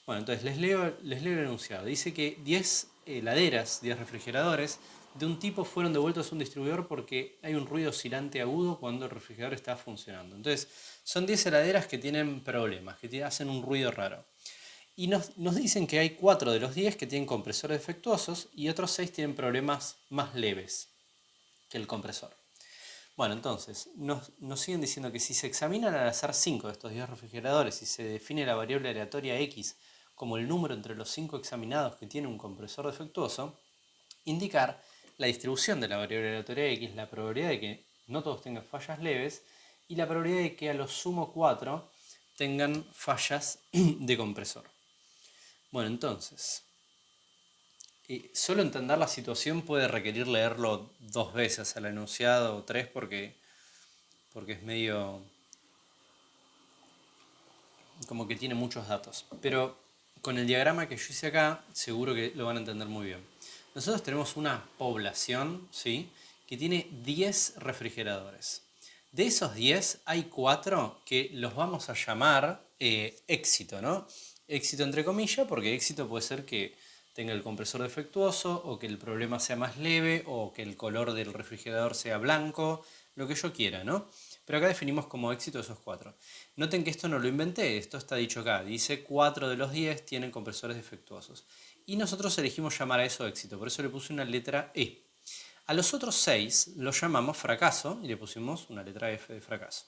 Bueno, entonces les leo el enunciado. Dice que 10 heladeras, 10 refrigeradores de un tipo fueron devueltos a un distribuidor porque hay un ruido oscilante agudo cuando el refrigerador está funcionando. Entonces, son 10 heladeras que tienen problemas, que hacen un ruido raro. Y nos dicen que hay 4 de los 10 que tienen compresores defectuosos y otros 6 tienen problemas más leves que el compresor. Bueno, entonces, nos siguen diciendo que si se examinan al azar 5 de estos 10 refrigeradores y se define la variable aleatoria X como el número entre los 5 examinados que tiene un compresor defectuoso, indicar la distribución de la variable aleatoria X, la probabilidad de que no todos tengan fallas leves y la probabilidad de que a lo sumo 4 tengan fallas de compresor. Bueno, entonces, solo entender la situación puede requerir leerlo 2 veces al enunciado o 3 porque es medio como que tiene muchos datos. Pero con el diagrama que yo hice acá, seguro que lo van a entender muy bien. Nosotros tenemos una población, ¿sí?, que tiene 10 refrigeradores. De esos 10 hay 4 que los vamos a llamar éxito, ¿no? Éxito entre comillas, porque éxito puede ser que tenga el compresor defectuoso, o que el problema sea más leve, o que el color del refrigerador sea blanco, lo que yo quiera, ¿no? Pero acá definimos como éxito esos 4. Noten que esto no lo inventé, esto está dicho acá. Dice 4 de los 10 tienen compresores defectuosos. Y nosotros elegimos llamar a eso éxito, por eso le puse una letra E. A los otros 6 los llamamos fracaso y le pusimos una letra F de fracaso.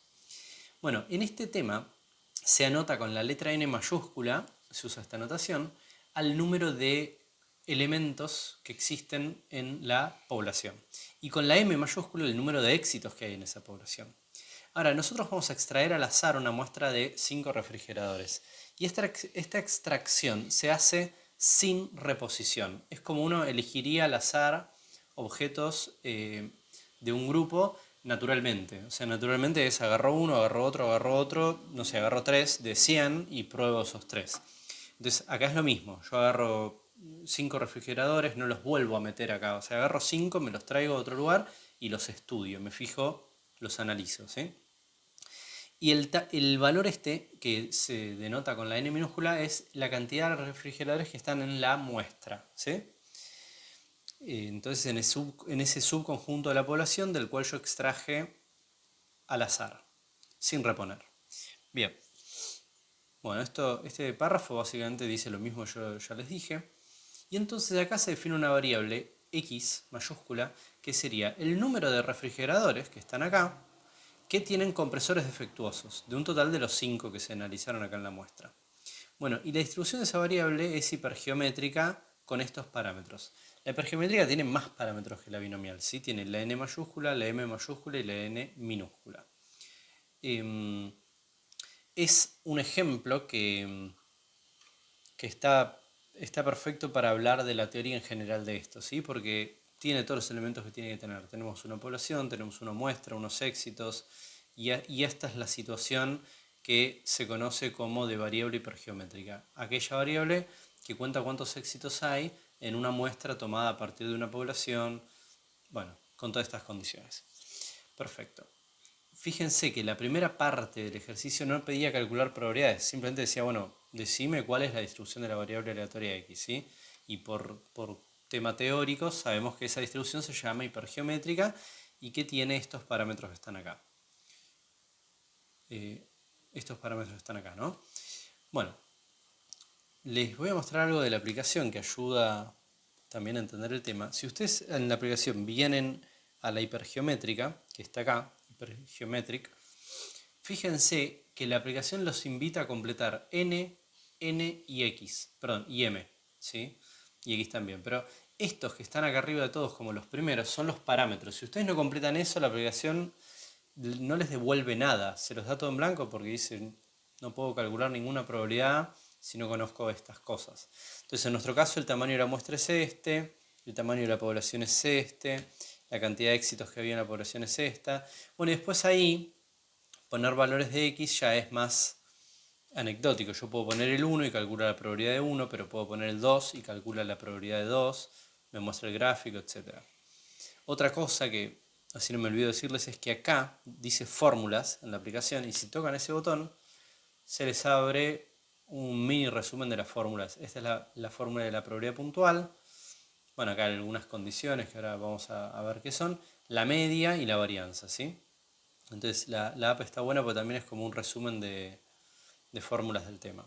Bueno, en este tema se anota con la letra N mayúscula, se usa esta anotación, al número de elementos que existen en la población. Y con la M mayúscula el número de éxitos que hay en esa población. Ahora, nosotros vamos a extraer al azar una muestra de 5 refrigeradores. Y esta extracción se hace sin reposición. Es como uno elegiría al azar objetos de un grupo naturalmente. O sea, naturalmente es agarro uno, agarro otro, no sé, agarro 3 de 100 y pruebo esos 3. Entonces, acá es lo mismo. Yo agarro 5 refrigeradores, no los vuelvo a meter acá. O sea, agarro 5, me los traigo a otro lugar y los estudio. Me fijo, los analizo, ¿sí? Y el valor este, que se denota con la N minúscula, es la cantidad de refrigeradores que están en la muestra, ¿sí? Entonces, en ese subconjunto de la población del cual yo extraje al azar, sin reponer. Bien. Bueno, este párrafo básicamente dice lo mismo que yo ya les dije. Y entonces acá se define una variable X mayúscula, que sería el número de refrigeradores que están acá, que tienen compresores defectuosos, de un total de los 5 que se analizaron acá en la muestra. Bueno, y la distribución de esa variable es hipergeométrica con estos parámetros. La hipergeométrica tiene más parámetros que la binomial, ¿sí? Tiene la n mayúscula, la m mayúscula y la n minúscula. Es un ejemplo que está perfecto para hablar de la teoría en general de esto, ¿sí? Porque tiene todos los elementos que tiene que tener. Tenemos una población, tenemos una muestra, unos éxitos, y esta es la situación que se conoce como de variable hipergeométrica. Aquella variable que cuenta cuántos éxitos hay en una muestra tomada a partir de una población, bueno, con todas estas condiciones. Perfecto. Fíjense que la primera parte del ejercicio no pedía calcular probabilidades, simplemente decía, bueno, decime cuál es la distribución de la variable aleatoria X, ¿sí? Y por tema teórico sabemos que esa distribución se llama hipergeométrica y que tiene estos parámetros que están acá. estos parámetros están acá, ¿no? Bueno, les voy a mostrar algo de la aplicación que ayuda también a entender el tema. Si ustedes en la aplicación vienen a la hipergeométrica, que está acá, hipergeometric, fíjense que la aplicación los invita a completar n y x, perdón, y m, ¿sí? Y x también, pero estos que están acá arriba de todos como los primeros son los parámetros. Si ustedes no completan eso, la aplicación no les devuelve nada, se los da todo en blanco porque dicen no puedo calcular ninguna probabilidad si no conozco estas cosas. Entonces en nuestro caso el tamaño de la muestra es este, el tamaño de la población es este, la cantidad de éxitos que había en la población es esta. Bueno, y después ahí poner valores de x ya es más anecdótico. Yo puedo poner el 1 y calcula la probabilidad de 1, pero puedo poner el 2 y calcula la probabilidad de 2, me muestra el gráfico, etc. Otra cosa que, así no me olvido decirles, es que acá dice fórmulas en la aplicación y si tocan ese botón se les abre un mini resumen de las fórmulas. Esta es la fórmula de la probabilidad puntual. Bueno, acá hay algunas condiciones que ahora vamos a ver qué son. La media y la varianza, ¿sí? Entonces la app está buena porque también es como un resumen de fórmulas del tema.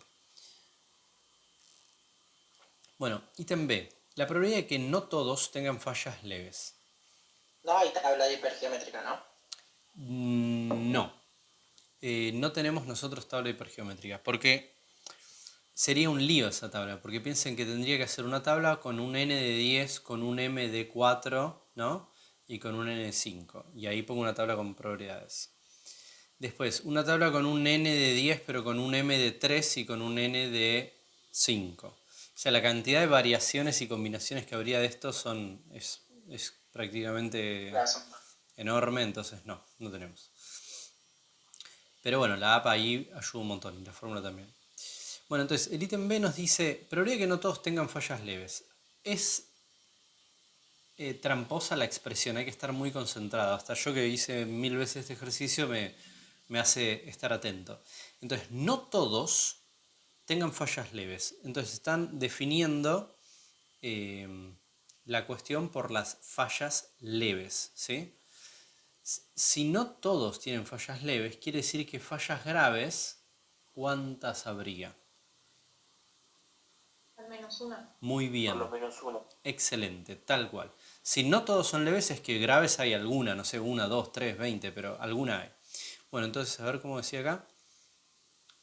Bueno, ítem B. La probabilidad de que no todos tengan fallas leves. No hay tabla hipergeométrica, ¿no? No. No tenemos nosotros tabla hipergeométrica. Porque sería un lío esa tabla. Porque piensen que tendría que hacer una tabla con un n de 10, con un m de 4, ¿no? Y con un n de 5. Y ahí pongo una tabla con probabilidades. Después, una tabla con un n de 10, pero con un m de 3 y con un n de 5. O sea, la cantidad de variaciones y combinaciones que habría de esto es prácticamente enorme, entonces no tenemos. Pero bueno, la app ahí ayuda un montón y la fórmula también. Bueno, entonces el ítem B nos dice, probabilidad que no todos tengan fallas leves. Es tramposa la expresión, hay que estar muy concentrado. Hasta yo que hice 1000 veces este ejercicio me hace estar atento. Entonces, no todos tengan fallas leves. Entonces, están definiendo la cuestión por las fallas leves, ¿sí? Si no todos tienen fallas leves, quiere decir que fallas graves, ¿cuántas habría? Al menos una. Muy bien. Por lo menos uno. Excelente, tal cual. Si no todos son leves, es que graves hay alguna, no sé, 1, 2, 3, 20, pero alguna hay. Bueno, entonces, a ver cómo decía acá.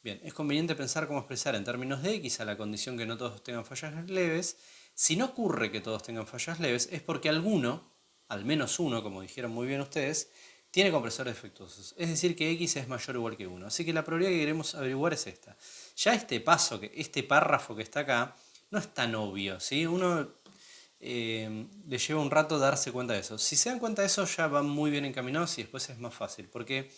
Bien, es conveniente pensar cómo expresar en términos de x a la condición que no todos tengan fallas leves. Si no ocurre que todos tengan fallas leves, es porque alguno, al menos uno, como dijeron muy bien ustedes, tiene compresores defectuosos. Es decir, que x es mayor o igual que 1. Así que la probabilidad que queremos averiguar es esta. Ya este paso, este párrafo que está acá, no es tan obvio, ¿sí? Uno le lleva un rato darse cuenta de eso. Si se dan cuenta de eso, ya van muy bien encaminados y después es más fácil. Porque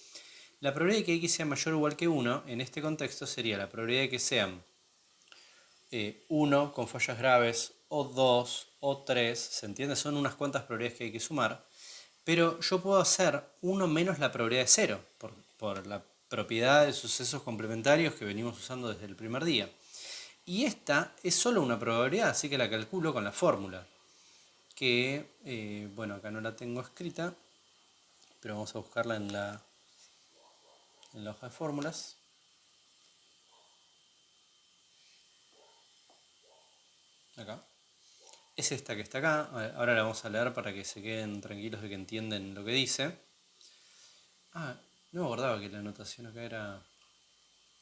la probabilidad de que x sea mayor o igual que 1, en este contexto, sería la probabilidad de que sean 1 con fallas graves, o 2, o 3, ¿se entiende? Son unas cuantas probabilidades que hay que sumar. Pero yo puedo hacer 1 menos la probabilidad de 0, por la propiedad de sucesos complementarios que venimos usando desde el primer día. Y esta es solo una probabilidad, así que la calculo con la fórmula. Que, bueno, acá no la tengo escrita, pero vamos a buscarla en la hoja de fórmulas. Acá. Es esta que está acá. Ahora la vamos a leer para que se queden tranquilos de que entienden lo que dice. Ah, no me acordaba que la anotación acá era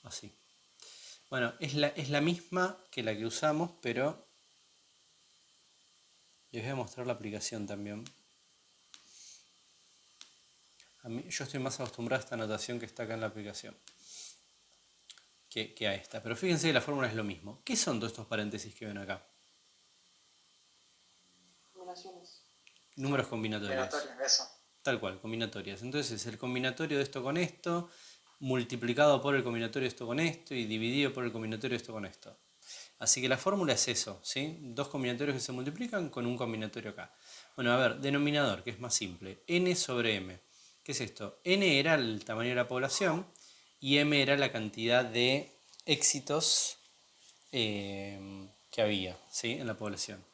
así. Bueno, es la misma que la que usamos, pero les voy a mostrar la aplicación también. Yo estoy más acostumbrado a esta anotación que está acá en la aplicación que a esta. Pero fíjense que la fórmula es lo mismo. ¿Qué son todos estos paréntesis que ven acá? Combinaciones. Números combinatorios. Combinatorias, eso. Tal cual, combinatorias. Entonces el combinatorio de esto con esto, multiplicado por el combinatorio de esto con esto y dividido por el combinatorio de esto con esto. Así que la fórmula es eso, ¿sí? Dos combinatorios que se multiplican con un combinatorio acá. Bueno, a ver, denominador, que es más simple. N sobre M. ¿Qué es esto? N era el tamaño de la población y M era la cantidad de éxitos que había, ¿sí? En la población.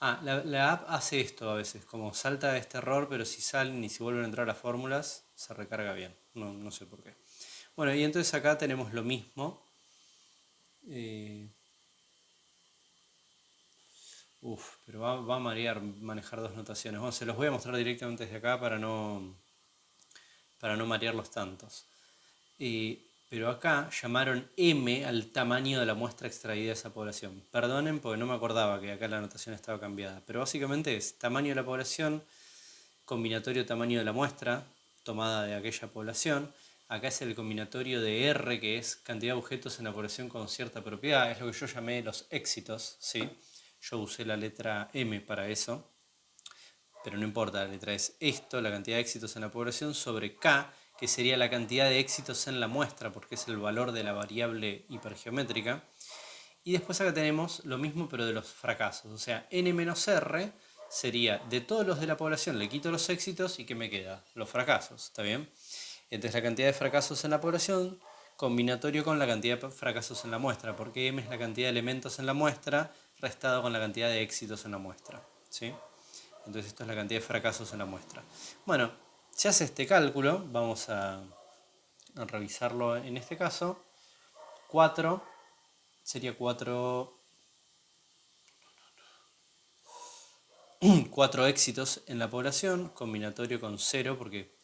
Ah, la app hace esto a veces, como salta este error, pero si salen y si vuelven a entrar las fórmulas, se recarga bien. No sé por qué. Bueno, y entonces acá tenemos lo mismo. Pero va a marear manejar dos notaciones. Bueno, se los voy a mostrar directamente desde acá para no marearlos tantos. Pero acá llamaron M al tamaño de la muestra extraída de esa población. Perdonen porque no me acordaba que acá la notación estaba cambiada. Pero básicamente es tamaño de la población, combinatorio tamaño de la muestra tomada de aquella población. Acá es el combinatorio de R, que es cantidad de objetos en la población con cierta propiedad. Es lo que yo llamé los éxitos, ¿sí? Yo usé la letra M para eso. Pero no importa, la letra es esto, la cantidad de éxitos en la población, sobre K, que sería la cantidad de éxitos en la muestra, porque es el valor de la variable hipergeométrica. Y después acá tenemos lo mismo, pero de los fracasos. O sea, N menos R sería de todos los de la población, le quito los éxitos y ¿qué me queda? Los fracasos, ¿está bien? Entonces la cantidad de fracasos en la población, combinatorio con la cantidad de fracasos en la muestra, porque M es la cantidad de elementos en la muestra, restado con la cantidad de éxitos en la muestra, ¿sí? Entonces esto es la cantidad de fracasos en la muestra. Bueno, se hace este cálculo, vamos a revisarlo en este caso. 4 sería 4 éxitos en la población, combinatorio con 0, porque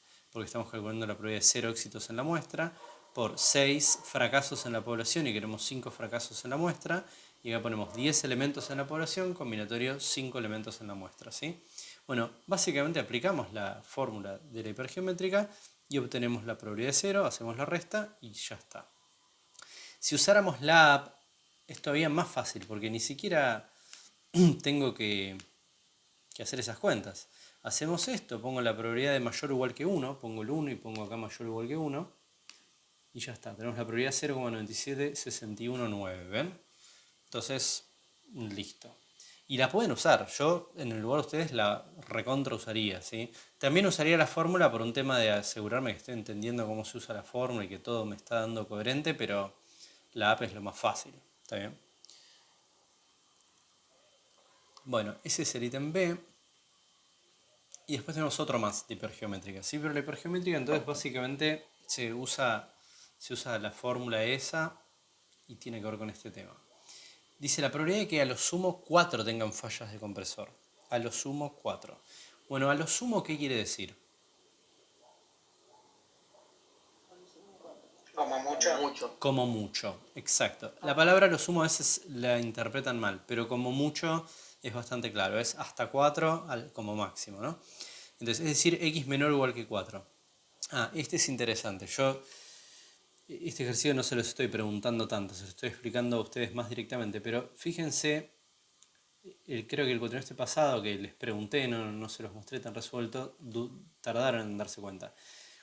estamos calculando la probabilidad de 0 éxitos en la muestra, por 6 fracasos en la población y queremos 5 fracasos en la muestra, y acá ponemos 10 elementos en la población, combinatorio 5 elementos en la muestra, ¿sí? Bueno, básicamente aplicamos la fórmula de la hipergeométrica y obtenemos la probabilidad de 0, hacemos la resta y ya está. Si usáramos la app, es todavía más fácil, porque ni siquiera tengo que hacer esas cuentas. Hacemos esto, pongo la probabilidad de mayor o igual que 1, pongo el 1 y pongo acá mayor o igual que 1, y ya está. Tenemos la probabilidad 0,97619, ¿ven? Entonces, listo. Y la pueden usar. Yo, en el lugar de ustedes, la recontra usaría, ¿sí? También usaría la fórmula por un tema de asegurarme que estoy entendiendo cómo se usa la fórmula y que todo me está dando coherente, pero la app es lo más fácil, ¿está bien? Bueno, ese es el ítem B. Y después tenemos otro más de hipergeométrica, ¿sí? Pero la hipergeométrica entonces básicamente se usa la fórmula esa y tiene que ver con este tema. Dice la probabilidad de que a lo sumo 4 tengan fallas de compresor. A lo sumo 4. Bueno, a lo sumo, ¿qué quiere decir? Como mucho. Como mucho, exacto. La palabra a lo sumo a veces la interpretan mal, pero como mucho es bastante claro. Es hasta 4 como máximo, ¿no? Entonces, es decir, x menor o igual que 4. Este es interesante. Yo este ejercicio no se los estoy preguntando tanto, se los estoy explicando a ustedes más directamente, pero fíjense, creo que el cuatrimestre pasado que les pregunté, no se los mostré tan resuelto, tardaron en darse cuenta.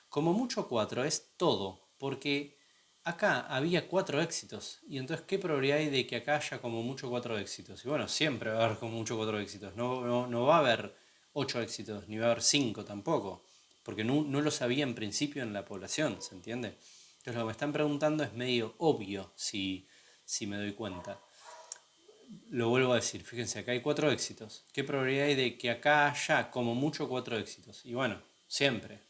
Como mucho 4 es todo, porque acá había 4 éxitos, y entonces ¿qué probabilidad hay de que acá haya como mucho 4 éxitos? Y bueno, siempre va a haber como mucho 4 éxitos, no va a haber 8 éxitos, ni va a haber 5 tampoco, porque no los había en principio en la población, ¿se entiende? Entonces lo que me están preguntando es medio obvio si me doy cuenta. Lo vuelvo a decir, fíjense, acá hay 4 éxitos. ¿Qué probabilidad hay de que acá haya como mucho 4 éxitos? Y bueno, siempre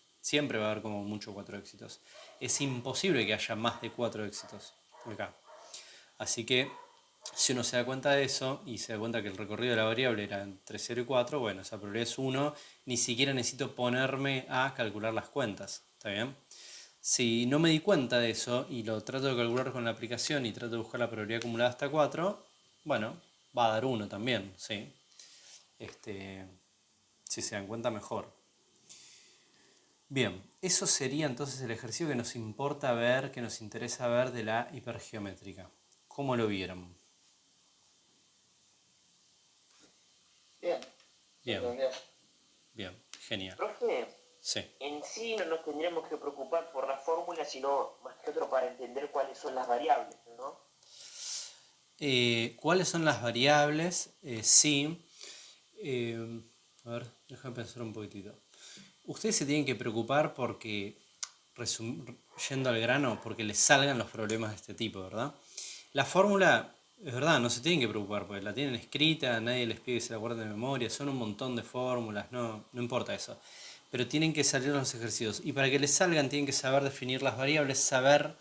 va a haber como mucho 4 éxitos. Es imposible que haya más de 4 éxitos acá. Así que, si uno se da cuenta de eso y se da cuenta que el recorrido de la variable era entre 0 y 4, bueno, esa probabilidad es 1, ni siquiera necesito ponerme a calcular las cuentas, ¿está bien? Si no me di cuenta de eso y lo trato de calcular con la aplicación y trato de buscar la probabilidad acumulada hasta 4, bueno, va a dar 1 también, ¿sí? Si se dan cuenta, mejor. Bien, eso sería entonces el ejercicio que nos importa ver, que nos interesa ver de la hipergeométrica. ¿Cómo lo vieron? Bien. Bien, genial. Profe, Sí. en sí no nos tendríamos que preocupar por la fórmula, sino más que otro para entender cuáles son las variables, ¿no? ¿Cuáles son las variables? Sí. A ver, déjame pensar un poquitito. Ustedes se tienen que preocupar porque, yendo al grano, porque les salgan los problemas de este tipo, ¿verdad? La fórmula, es verdad, no se tienen que preocupar porque la tienen escrita, nadie les pide que se la guarden de memoria, son un montón de fórmulas, no importa eso. pero tienen que salir los ejercicios. Y para que les salgan tienen que saber definir las variables, saber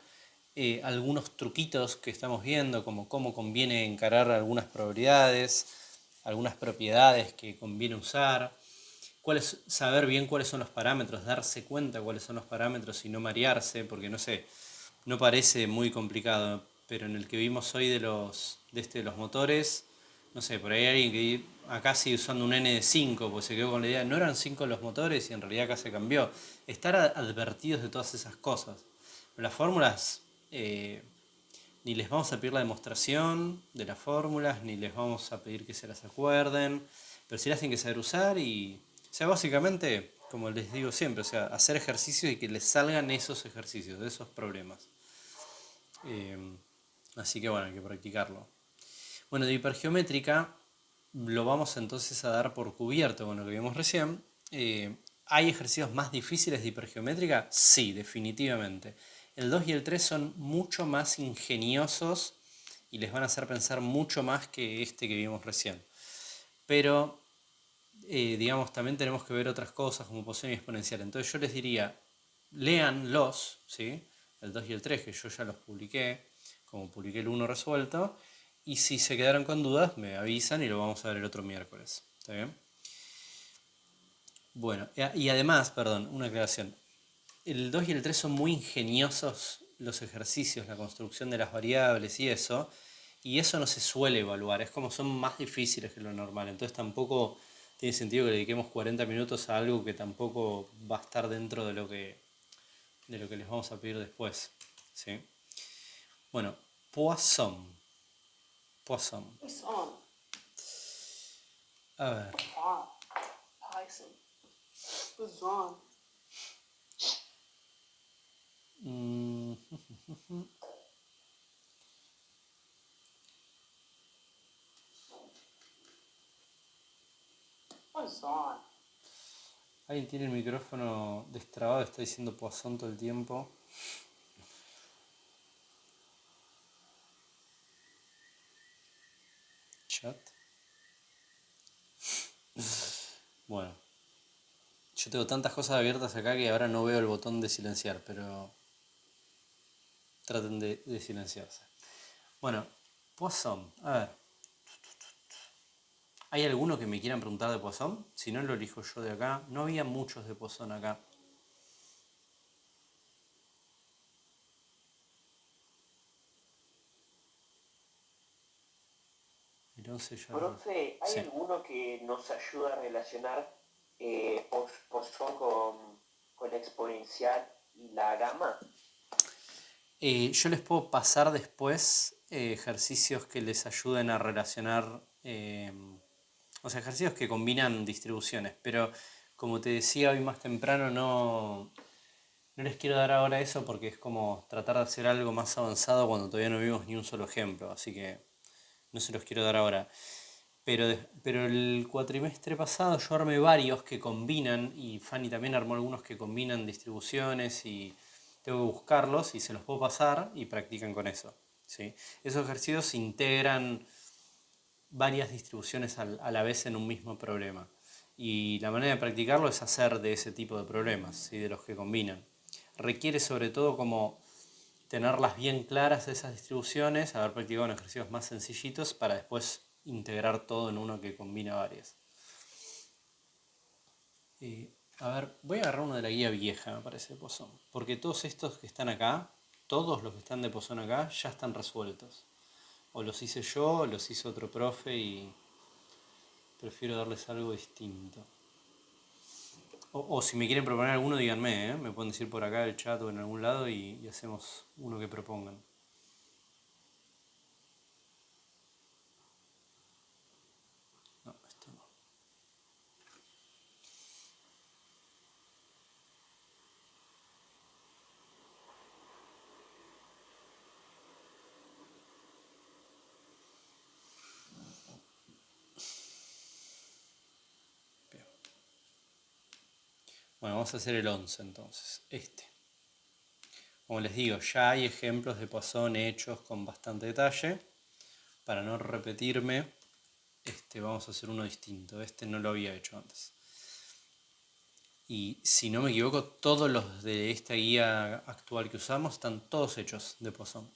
algunos truquitos que estamos viendo, como cómo conviene encarar algunas probabilidades, algunas propiedades que conviene usar, saber bien cuáles son los parámetros, darse cuenta cuáles son los parámetros y no marearse, porque no sé, no parece muy complicado, pero en el que vimos hoy de los motores, no sé, por ahí hay alguien que acá sigue usando un N de 5, pues se quedó con la idea, no eran 5 los motores y en realidad acá se cambió. Estar advertidos de todas esas cosas. Las fórmulas, ni les vamos a pedir la demostración de las fórmulas, ni les vamos a pedir que se las acuerden, pero sí las tienen que saber usar y, o sea, básicamente, como les digo siempre, o sea, hacer ejercicios y que les salgan esos ejercicios, esos problemas. Así que bueno, hay que practicarlo. Bueno, de hipergeométrica lo vamos entonces a dar por cubierto con lo que vimos recién. ¿Hay ejercicios más difíciles de hipergeométrica? Sí, definitivamente. El 2 y el 3 son mucho más ingeniosos y les van a hacer pensar mucho más que este que vimos recién. Pero, digamos, también tenemos que ver otras cosas como posición y exponencial. Entonces yo les diría, léanlos, ¿sí? El 2 y el 3, que yo ya los publiqué, como publiqué el 1 resuelto. Y si se quedaron con dudas, me avisan y lo vamos a ver el otro miércoles. ¿Está bien? Bueno, y además, perdón, una aclaración. El 2 y el 3 son muy ingeniosos los ejercicios, la construcción de las variables y eso no se suele evaluar, es como son más difíciles que lo normal, entonces tampoco tiene sentido que le dediquemos 40 minutos a algo que tampoco va a estar dentro de lo que les vamos a pedir después. ¿Sí? Bueno, Poisson. It's on. A ver. Python. It's on. Mm, What's on? Alguien tiene el micrófono destrabado, está diciendo Poisson todo el tiempo. Chat. Bueno, yo tengo tantas cosas abiertas acá que ahora no veo el botón de silenciar, pero traten de silenciarse. Bueno, Poisson, a ver. ¿Hay alguno que me quieran preguntar de Poisson? Si no, lo elijo yo de acá. No había muchos de Poisson acá. El 11 ya... Profe, ¿hay Sí. alguno que nos ayuda a relacionar Poisson con la exponencial y la gama? Yo les puedo pasar después ejercicios que les ayuden a relacionar, o sea, ejercicios que combinan distribuciones, pero como te decía hoy más temprano, no les quiero dar ahora eso porque es como tratar de hacer algo más avanzado cuando todavía no vimos ni un solo ejemplo, así que no se los quiero dar ahora. Pero el cuatrimestre pasado yo armé varios que combinan, y Fanny también armó algunos que combinan distribuciones y tengo que buscarlos y se los puedo pasar y practican con eso. ¿Sí? Esos ejercicios integran varias distribuciones a la vez en un mismo problema. Y la manera de practicarlo es hacer de ese tipo de problemas, ¿sí? De los que combinan. Requiere sobre todo como tenerlas bien claras esas distribuciones, haber practicado en ejercicios más sencillitos para después integrar todo en uno que combina varias. A ver, voy a agarrar uno de la guía vieja, me parece, de Poisson. Porque todos estos que están acá, todos los que están de Poisson acá, ya están resueltos. O los hice yo, o los hizo otro profe y prefiero darles algo distinto. O si me quieren proponer alguno, díganme, ¿eh? Me pueden decir por acá el chat o en algún lado y hacemos uno que propongan. No, esto no. Bien. Bueno, vamos a hacer el 11 entonces, este. Como les digo, ya hay ejemplos de Poisson hechos con bastante detalle. Para no repetirme, vamos a hacer uno distinto. Este no lo había hecho antes. Y si no me equivoco, todos los de esta guía actual que usamos están todos hechos de Poisson.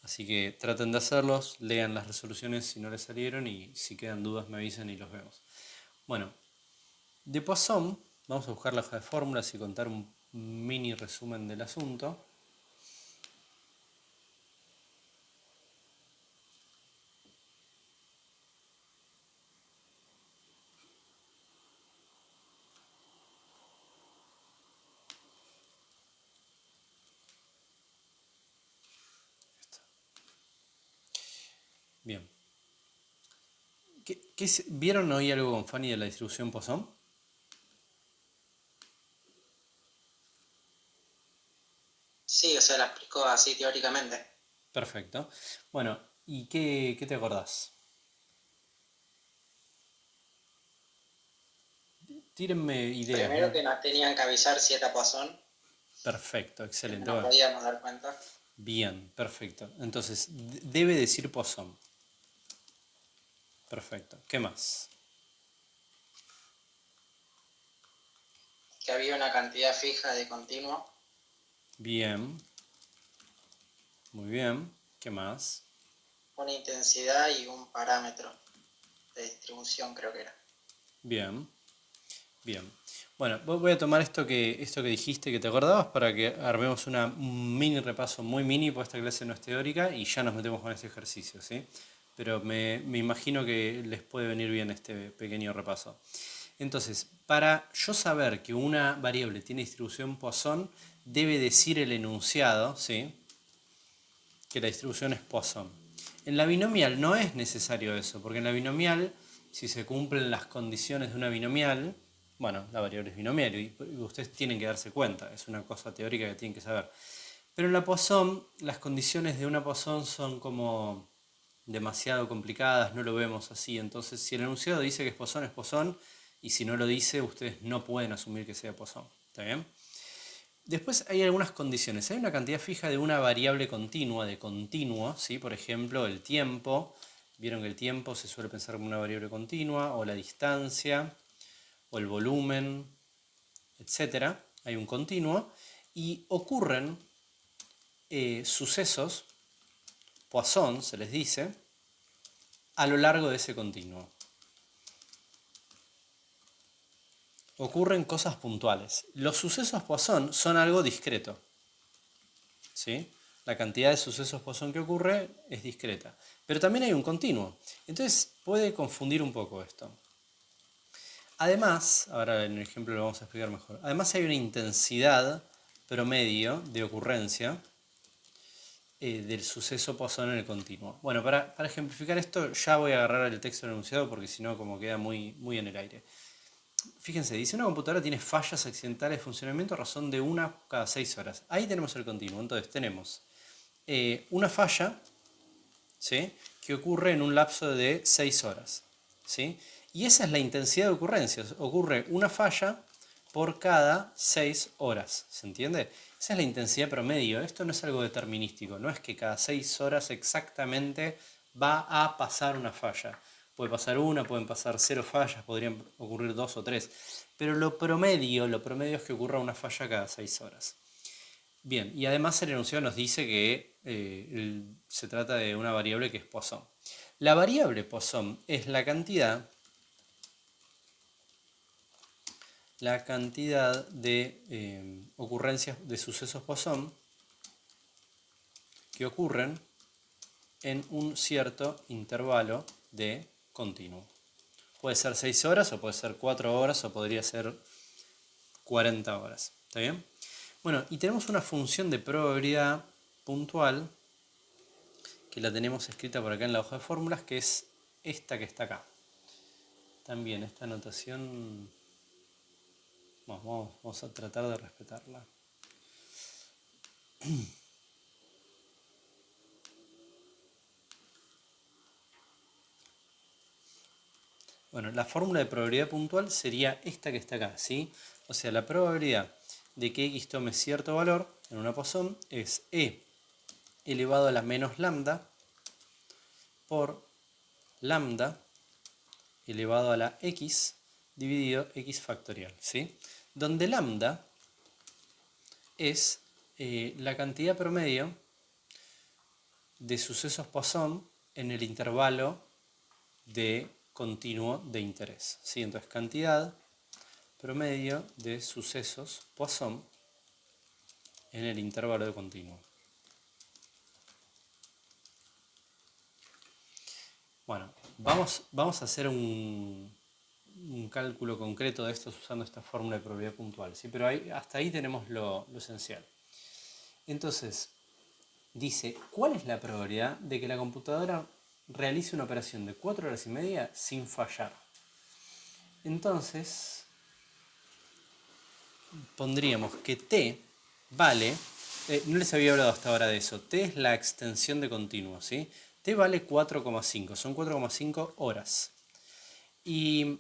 Así que traten de hacerlos, lean las resoluciones si no les salieron y si quedan dudas me avisan y los vemos. Bueno, de Poisson vamos a buscar la hoja de fórmulas y contar un mini resumen del asunto. Bien. ¿Vieron hoy algo con Fanny de la distribución Poisson? Sí, o sea, la explico así teóricamente. Perfecto. Bueno, ¿y qué te acordás? Tírenme ideas, Primero ¿no? que nos tenían que avisar si era Poisson, Perfecto, que excelente. no nos Bueno, podíamos dar cuenta. bien, perfecto. Entonces, debe decir Poisson. Perfecto. ¿Qué más? Que había una cantidad fija de continuo, Bien. Muy bien. ¿Qué más? una intensidad y un parámetro de distribución, creo que era. Bien. Bien. Bueno, voy a tomar esto que dijiste que te acordabas para que armemos un mini repaso muy mini, porque esta clase no es teórica y ya nos metemos con este ejercicio, ¿sí? Pero me imagino que les puede venir bien este pequeño repaso. Entonces, para yo saber que una variable tiene distribución Poisson, debe decir el enunciado, ¿sí?, que la distribución es Poisson. En la binomial no es necesario eso, porque en la binomial, si se cumplen las condiciones de una binomial, bueno, la variable es binomial y ustedes tienen que darse cuenta, es una cosa teórica que tienen que saber. Pero en la Poisson, las condiciones de una Poisson son como demasiado complicadas, no lo vemos así. Entonces, si el enunciado dice que es Poisson, y si no lo dice, ustedes no pueden asumir que sea Poisson. ¿Está bien? Después hay algunas condiciones. Hay una cantidad fija de una variable continua, de continuo, ¿sí? Por ejemplo, el tiempo. Vieron que el tiempo se suele pensar como una variable continua, o la distancia, o el volumen, etc. Hay un continuo. Y ocurren sucesos, Poisson se les dice, a lo largo de ese continuo. Ocurren cosas puntuales. Los sucesos Poisson son algo discreto, ¿sí? La cantidad de sucesos Poisson que ocurre es discreta. Pero también hay un continuo. Entonces puede confundir un poco esto. Además, ahora en el ejemplo lo vamos a explicar mejor. Además hay una intensidad promedio de ocurrencia del suceso Poisson en el continuo. Bueno, para ejemplificar esto ya voy a agarrar el texto del enunciado porque si no como queda muy en el aire. Fíjense, dice una computadora tiene fallas accidentales de funcionamiento a razón de 1 cada 6 horas. Ahí tenemos el continuo. Entonces tenemos una falla, ¿sí?, que ocurre en un lapso de 6 horas. ¿Sí? Y esa es la intensidad de ocurrencias. Ocurre una falla por cada 6 horas. ¿Se entiende? Esa es la intensidad promedio. Esto no es algo determinístico. No es que cada 6 horas exactamente va a pasar una falla. Puede pasar una, pueden pasar 0 fallas, podrían ocurrir 2 o 3. Pero lo promedio es que ocurra una falla cada 6 horas. Bien, y además el enunciado nos dice que se trata de una variable que es Poisson. La variable Poisson es la cantidad de ocurrencias de sucesos Poisson que ocurren en un cierto intervalo de continuo. Puede ser 6 horas o puede ser 4 horas o podría ser 40 horas. ¿Está bien? Bueno, y tenemos una función de probabilidad puntual que la tenemos escrita por acá en la hoja de fórmulas, que es esta que está acá. También esta notación vamos a tratar de respetarla. Bueno, la fórmula de probabilidad puntual sería esta que está acá, ¿sí? O sea, la probabilidad de que x tome cierto valor en una Poisson es e elevado a la menos lambda por lambda elevado a la x dividido x factorial, ¿sí? donde lambda es la cantidad promedio de sucesos Poisson en el intervalo de continuo de interés. ¿Sí? Entonces, cantidad promedio de sucesos Poisson en el intervalo de continuo. Bueno, vamos a hacer un cálculo concreto de esto usando esta fórmula de probabilidad puntual, ¿sí? Pero hasta ahí tenemos lo esencial. Entonces, dice, ¿cuál es la probabilidad de que la computadora realice una operación de 4 horas y media sin fallar? Entonces, pondríamos que t vale, no les había hablado hasta ahora de eso, t es la extensión de continuo, ¿sí? T vale 4,5, son 4,5 horas. Y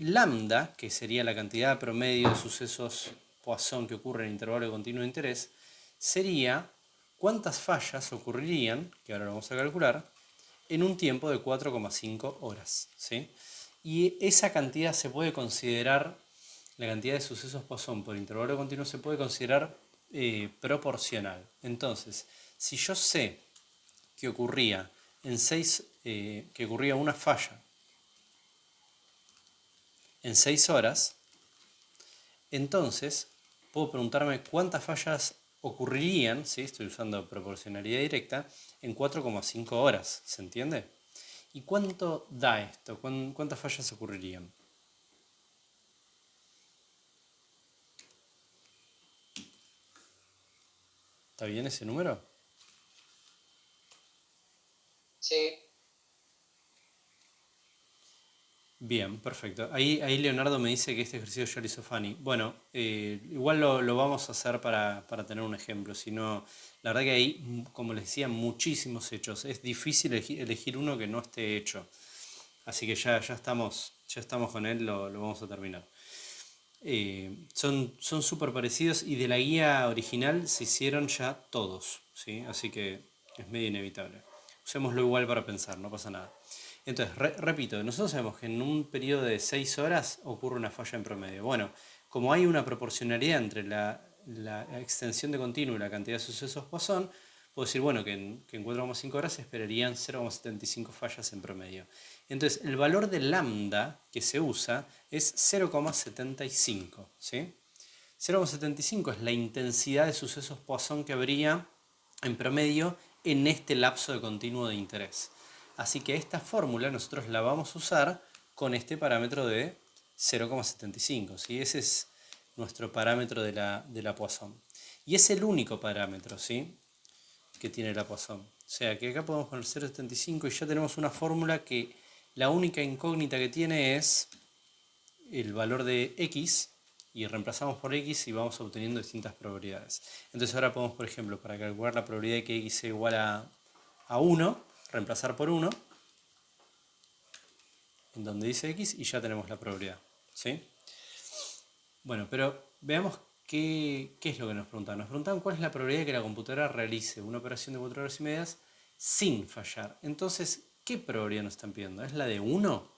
lambda, que sería la cantidad promedio de sucesos Poisson que ocurren en intervalo de continuo de interés, sería cuántas fallas ocurrirían, que ahora lo vamos a calcular, en un tiempo de 4,5 horas. ¿Sí? Y esa cantidad se puede considerar, la cantidad de sucesos Poisson por intervalo de continuo se puede considerar proporcional. Entonces, si yo sé que ocurría que ocurría una falla en 6 horas, entonces puedo preguntarme cuántas fallas ocurrirían, ¿sí? Estoy usando proporcionalidad directa, en 4,5 horas, ¿se entiende? ¿Y cuánto da esto? ¿Cuántas fallas ocurrirían? ¿Está bien ese número? Sí. Bien, perfecto. Ahí Leonardo me dice que este ejercicio ya lo hizo Fanny. Bueno, igual lo vamos a hacer para tener un ejemplo. Si no, la verdad que hay, como les decía, muchísimos hechos. Es difícil elegir uno que no esté hecho. Así que ya estamos con él, lo vamos a terminar. Son súper parecidos y de la guía original se hicieron ya todos, ¿sí? Así que es medio inevitable. Usémoslo igual para pensar, no pasa nada. Entonces, repito, nosotros sabemos que en un periodo de 6 horas ocurre una falla en promedio. Bueno, como hay una proporcionalidad entre la extensión de continuo y la cantidad de sucesos Poisson, puedo decir, bueno, que en 4,5 horas se esperarían 0,75 fallas en promedio. Entonces, el valor de lambda que se usa es 0,75, ¿sí? 0,75 es la intensidad de sucesos Poisson que habría en promedio en este lapso de continuo de interés. Así que esta fórmula nosotros la vamos a usar con este parámetro de 0,75, ¿sí? Ese es nuestro parámetro de la Poisson. Y es el único parámetro, ¿sí?, que tiene la Poisson. O sea que acá podemos poner 0,75 y ya tenemos una fórmula que la única incógnita que tiene es el valor de x, y reemplazamos por x y vamos obteniendo distintas probabilidades. Entonces ahora podemos, por ejemplo, para calcular la probabilidad de que x sea igual a 1, reemplazar por 1, en donde dice x, y ya tenemos la probabilidad, ¿sí? Bueno, pero veamos qué es lo que nos preguntan. Nos preguntan cuál es la probabilidad de que la computadora realice una operación de 4 horas y media sin fallar. Entonces, ¿qué probabilidad nos están pidiendo? ¿Es la de 1?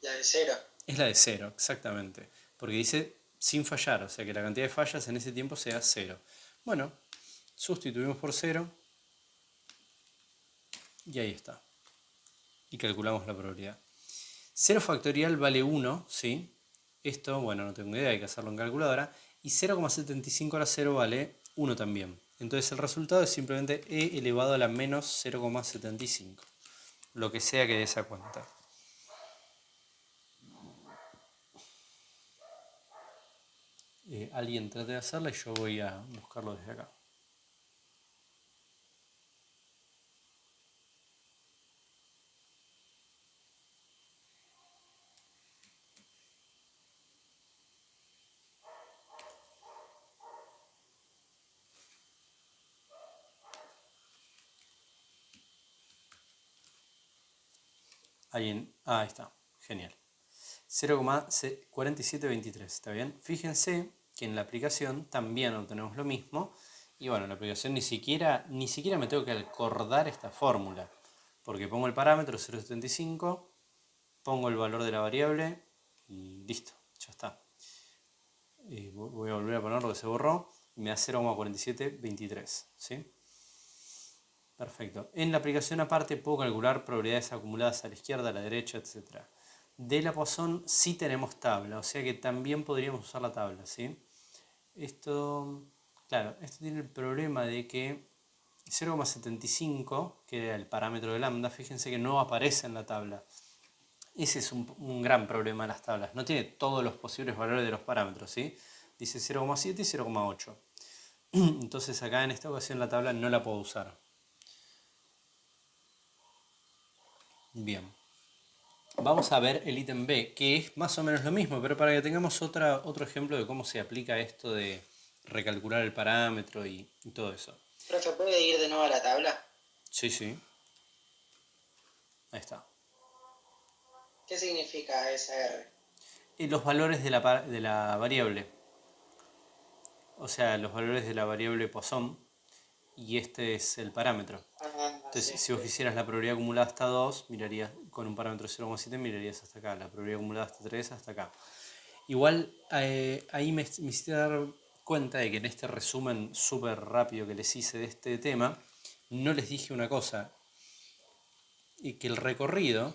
La de 0. Es la de 0, exactamente. Porque dice sin fallar, o sea que la cantidad de fallas en ese tiempo sea 0. Bueno, sustituimos por 0 y ahí está. Y calculamos la probabilidad. 0 factorial vale 1, ¿sí? Esto, bueno, no tengo idea, hay que hacerlo en calculadora. Y 0,75 a la 0 vale 1 también. Entonces el resultado es simplemente e elevado a la menos 0,75. Lo que sea que dé esa cuenta. Alguien trate de hacerla y yo voy a buscarlo desde acá. Alguien, ahí está, genial. 0,4723, ¿está bien? Fíjense que en la aplicación también obtenemos lo mismo. Y bueno, en la aplicación ni siquiera me tengo que acordar esta fórmula, porque pongo el parámetro 0,75, pongo el valor de la variable y listo, ya está. Voy a volver a poner lo que se borró y me da 0,4723, ¿sí? Perfecto. En la aplicación aparte puedo calcular probabilidades acumuladas a la izquierda, a la derecha, etc. De la Poisson sí tenemos tabla, o sea que también podríamos usar la tabla, ¿sí? Esto, claro, esto tiene el problema de que 0,75, que era el parámetro de lambda, fíjense que no aparece en la tabla. Ese es un gran problema de las tablas. No tiene todos los posibles valores de los parámetros, ¿sí? Dice 0,7 y 0,8. Entonces acá en esta ocasión la tabla no la puedo usar. Bien. Vamos a ver el ítem B, que es más o menos lo mismo, pero para que tengamos otro ejemplo de cómo se aplica esto de recalcular el parámetro y todo eso. Profe, ¿puede ir de nuevo a la tabla? Sí, sí. Ahí está. ¿Qué significa SR? Y los valores de la variable. O sea, los valores de la variable Poisson. Y este es el parámetro. Entonces, Sí. si vos quisieras la probabilidad acumulada hasta 2, mirarías con un parámetro 0,7, mirarías hasta acá. La probabilidad acumulada hasta 3, hasta acá. Igual, ahí me hiciste dar cuenta de que en este resumen súper rápido que les hice de este tema, no les dije una cosa. Y que el recorrido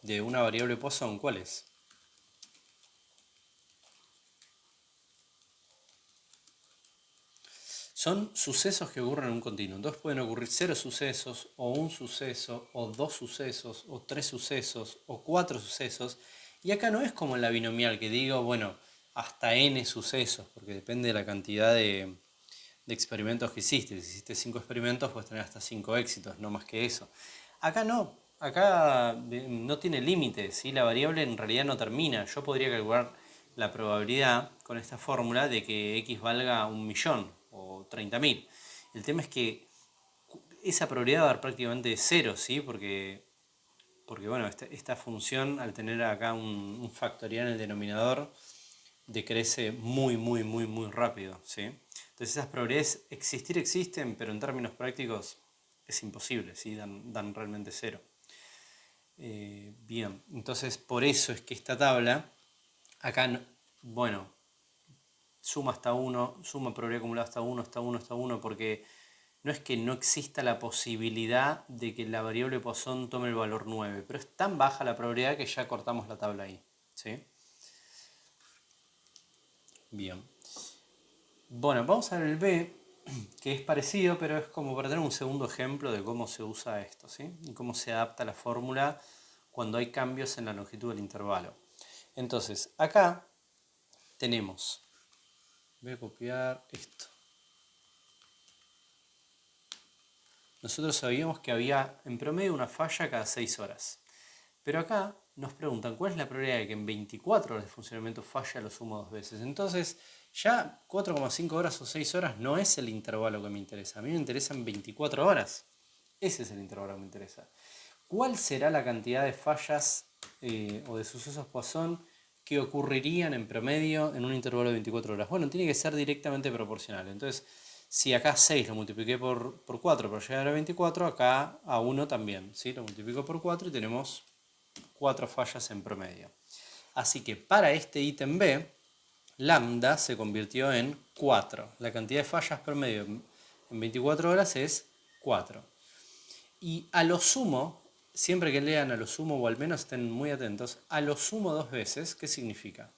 de una variable Poisson, ¿cuál es? Son sucesos que ocurren en un continuo. Entonces pueden ocurrir 0 sucesos, o 1 suceso, o 2 sucesos, o 3 sucesos, o 4 sucesos. Y acá no es como en la binomial que digo, bueno, hasta n sucesos, porque depende de la cantidad de experimentos que hiciste. Si hiciste 5 experimentos, puedes tener hasta 5 éxitos, no más que eso. Acá no, acá no tiene límite, ¿sí? La variable en realidad no termina. Yo podría calcular la probabilidad con esta fórmula de que x valga 1.000.000 o 30.000. El tema es que esa probabilidad va a dar prácticamente cero, ¿sí? Porque bueno, esta función, al tener acá un factorial en el denominador, decrece muy rápido, ¿sí? Entonces esas probabilidades existen, pero en términos prácticos es imposible, ¿sí? Dan realmente cero. Bien, entonces por eso es que esta tabla, acá, bueno, suma hasta 1, suma probabilidad acumulada hasta 1, hasta 1, hasta 1, porque no es que no exista la posibilidad de que la variable Poisson tome el valor 9, pero es tan baja la probabilidad que ya cortamos la tabla ahí, ¿sí? Bien. Bueno, vamos a ver el B, que es parecido, pero es como para tener un segundo ejemplo de cómo se usa esto, ¿sí? Y cómo se adapta la fórmula cuando hay cambios en la longitud del intervalo. Entonces, acá tenemos, voy a copiar esto. Nosotros sabíamos que había en promedio una falla cada 6 horas. Pero acá nos preguntan cuál es la probabilidad de que en 24 horas de funcionamiento falla lo sumo 2 veces. Entonces, ya 4,5 horas o 6 horas no es el intervalo que me interesa. A mí me interesan 24 horas. Ese es el intervalo que me interesa. ¿Cuál será la cantidad de fallas o de sucesos Poisson que ocurrirían en promedio en un intervalo de 24 horas? Bueno, tiene que ser directamente proporcional. Entonces, si acá 6 lo multipliqué por 4 para llegar a 24, acá a 1 también, ¿sí? Lo multiplico por 4 y tenemos 4 fallas en promedio. Así que para este ítem B, lambda se convirtió en 4. La cantidad de fallas promedio en 24 horas es 4. Y a lo sumo, siempre que lean a lo sumo, o al menos estén muy atentos, a lo sumo 2 veces, ¿qué significa?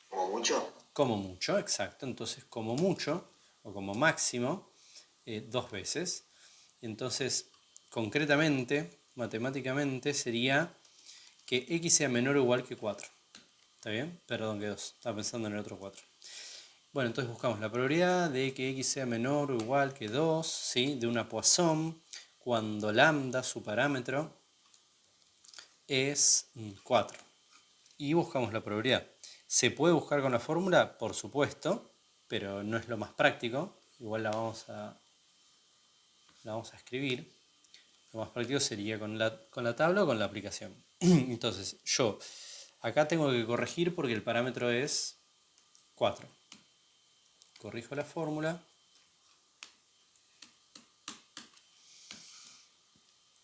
¿Como mucho? Como mucho, exacto. Entonces, como mucho, o como máximo, 2 veces. Entonces, concretamente, matemáticamente, sería que x sea menor o igual que 4. ¿Está bien? Perdón, que 2. Estaba pensando en el otro 4. Bueno, entonces buscamos la probabilidad de que x sea menor o igual que 2, ¿sí? De una Poisson, cuando lambda, su parámetro, es 4. Y buscamos la probabilidad. ¿Se puede buscar con la fórmula? Por supuesto, pero no es lo más práctico. Igual la vamos a escribir. Lo más práctico sería con la tabla o con la aplicación. Entonces, yo acá tengo que corregir porque el parámetro es 4. Corrijo la fórmula.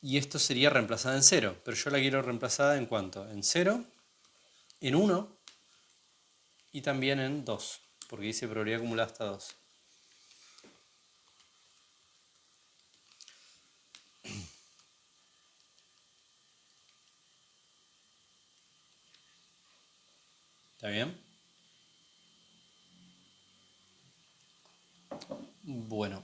Y esto sería reemplazada en 0, pero yo la quiero reemplazada en ¿cuánto? En 0, en 1 y también en 2, porque dice probabilidad acumulada hasta 2. ¿Está bien? Bueno.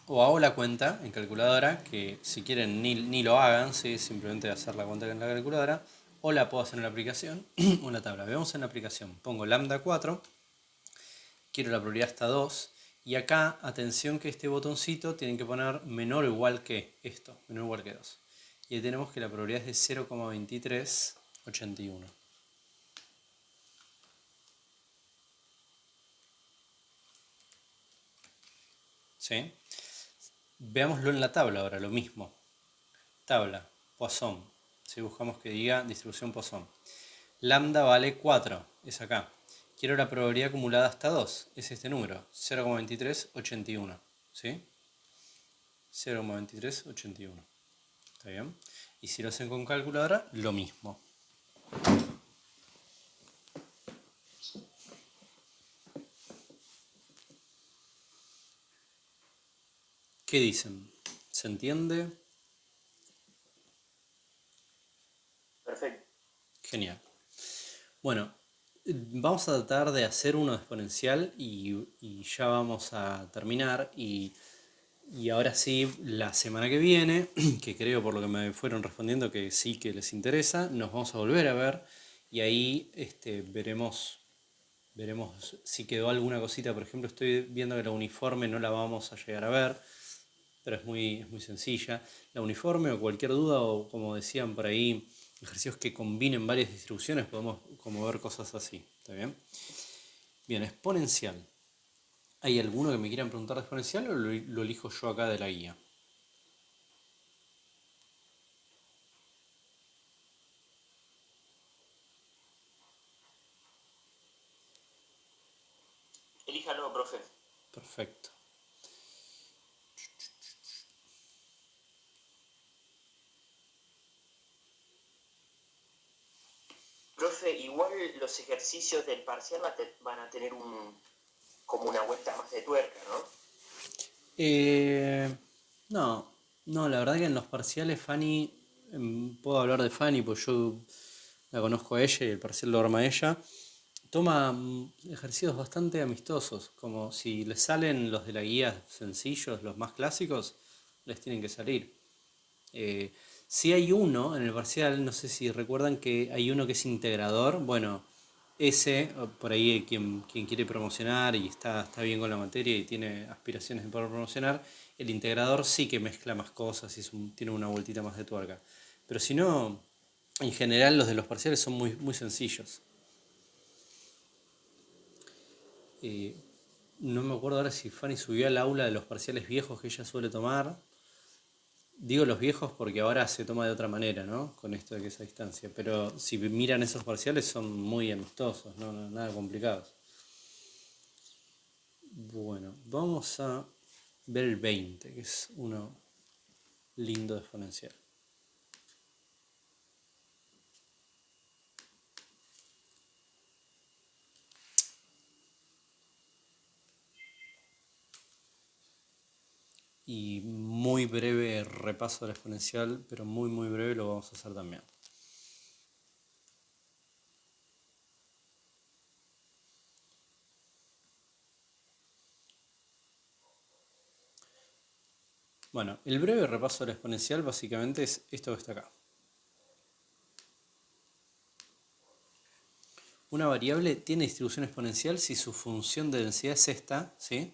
O hago la cuenta en calculadora, que si quieren ni lo hagan, ¿sí? Simplemente hacer la cuenta en la calculadora, o la puedo hacer en la aplicación o en la tabla. Veamos en la aplicación. Pongo lambda 4, quiero la probabilidad hasta 2, y acá, atención que este botoncito tienen que poner menor o igual que esto, menor o igual que 2. Y ahí tenemos que la probabilidad es de 0,2381. ¿Sí? Veámoslo en la tabla ahora, lo mismo. Tabla, Poisson. Si buscamos que diga distribución Poisson. Lambda vale 4, es acá. Quiero la probabilidad acumulada hasta 2, es este número, 0,2381. ¿Sí? 0,2381. ¿Está bien? Y si lo hacen con calculadora, lo mismo. ¿Qué dicen? ¿Se entiende? Perfecto. Genial. Bueno, vamos a tratar de hacer uno exponencial y ya vamos a terminar. Y ahora sí, la semana que viene, que creo por lo que me fueron respondiendo que sí que les interesa, nos vamos a volver a ver y ahí veremos si quedó alguna cosita. Por ejemplo, estoy viendo que la uniforme no la vamos a llegar a ver, pero es muy sencilla. La uniforme o cualquier duda, o como decían por ahí, ejercicios que combinen varias distribuciones, podemos como ver cosas así. ¿Está bien? Bien, exponencial. ¿Hay alguno que me quieran preguntar de exponencial o lo elijo yo acá de la guía? Elíjalo, profe. Perfecto. Profe, igual los ejercicios del parcial van a tener como una vuelta más de tuerca, ¿no? No, la verdad que en los parciales Fanny, puedo hablar de Fanny, pues yo la conozco a ella y el parcial lo arma ella. Toma ejercicios bastante amistosos, como si les salen los de la guía sencillos, los más clásicos, les tienen que salir. Si hay uno en el parcial, no sé si recuerdan que hay uno que es integrador. Bueno, ese, por ahí quien quiere promocionar y está bien con la materia y tiene aspiraciones de poder promocionar, el integrador sí que mezcla más cosas y tiene una vueltita más de tuerca. Pero si no, en general los de los parciales son muy sencillos. No me acuerdo ahora si Fanny subió al aula de los parciales viejos que ella suele tomar. Digo los viejos porque ahora se toma de otra manera, ¿no? Con esto de que es a distancia. Pero si miran esos parciales son muy amistosos, ¿no? Nada complicados. Bueno, vamos a ver el 20, que es uno lindo de exponencial. Y muy breve repaso del exponencial, pero muy breve lo vamos a hacer también. Bueno, el breve repaso del exponencial básicamente es esto que está acá. Una variable tiene distribución exponencial si su función de densidad es esta, ¿sí?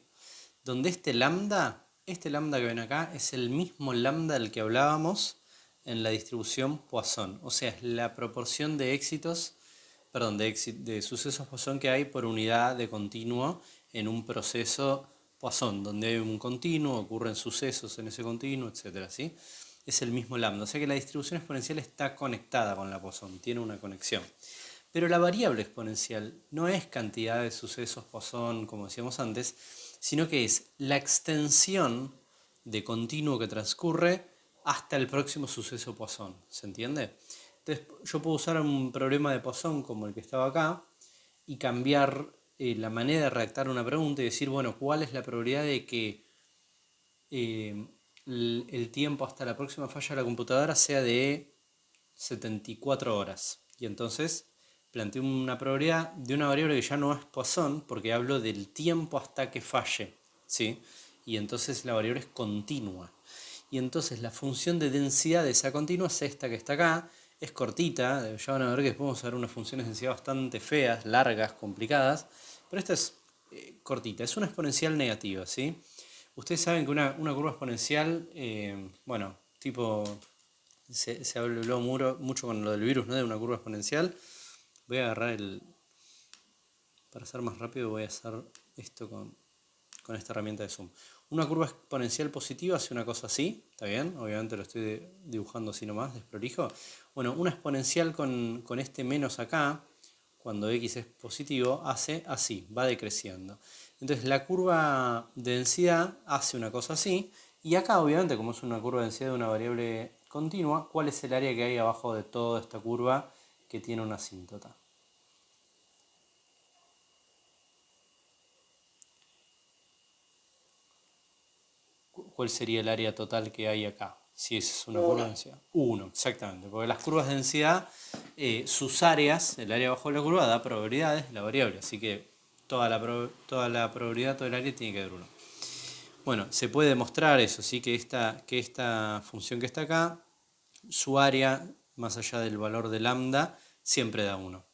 Donde este lambda que ven acá, es el mismo lambda del que hablábamos en la distribución Poisson. O sea, es la proporción de de sucesos Poisson que hay por unidad de continuo en un proceso Poisson, donde hay un continuo, ocurren sucesos en ese continuo, etc. ¿sí? Es el mismo lambda. O sea que la distribución exponencial está conectada con la Poisson, tiene una conexión. Pero la variable exponencial no es cantidad de sucesos Poisson, como decíamos antes, sino que es la extensión de continuo que transcurre hasta el próximo suceso Poisson. ¿Se entiende? Entonces yo puedo usar un problema de Poisson como el que estaba acá y cambiar la manera de redactar una pregunta y decir, bueno, ¿cuál es la probabilidad de que el tiempo hasta la próxima falla de la computadora sea de 74 horas? Y entonces planteo una probabilidad de una variable que ya no es Poisson, porque hablo del tiempo hasta que falle, ¿sí? Y entonces la variable es continua. Y entonces la función de densidad de esa continua es esta que está acá, es cortita, ya van a ver que después vamos a ver unas funciones de densidad bastante feas, largas, complicadas, pero esta es cortita, es una exponencial negativa, ¿sí? Ustedes saben que una curva exponencial, bueno, tipo, se habló mucho con lo del virus, ¿no? De una curva exponencial. Voy a agarrar para ser más rápido voy a hacer esto con esta herramienta de zoom. Una curva exponencial positiva hace una cosa así, ¿está bien? Obviamente lo estoy dibujando así nomás, desprolijo. Bueno, una exponencial con este menos acá, cuando x es positivo, hace así, va decreciendo. Entonces la curva de densidad hace una cosa así, y acá obviamente como es una curva de densidad de una variable continua, ¿cuál es el área que hay abajo de toda esta curva que tiene una asíntota? ¿Cuál sería el área total que hay acá? Si es una curva de densidad. 1, exactamente. Porque las curvas de densidad, sus áreas, el área abajo de la curva, da probabilidades, la variable. Así que toda la probabilidad, todo el área tiene que dar 1. Bueno, se puede demostrar eso, ¿sí? Que esta función que está acá, su área, más allá del valor de lambda, siempre da 1.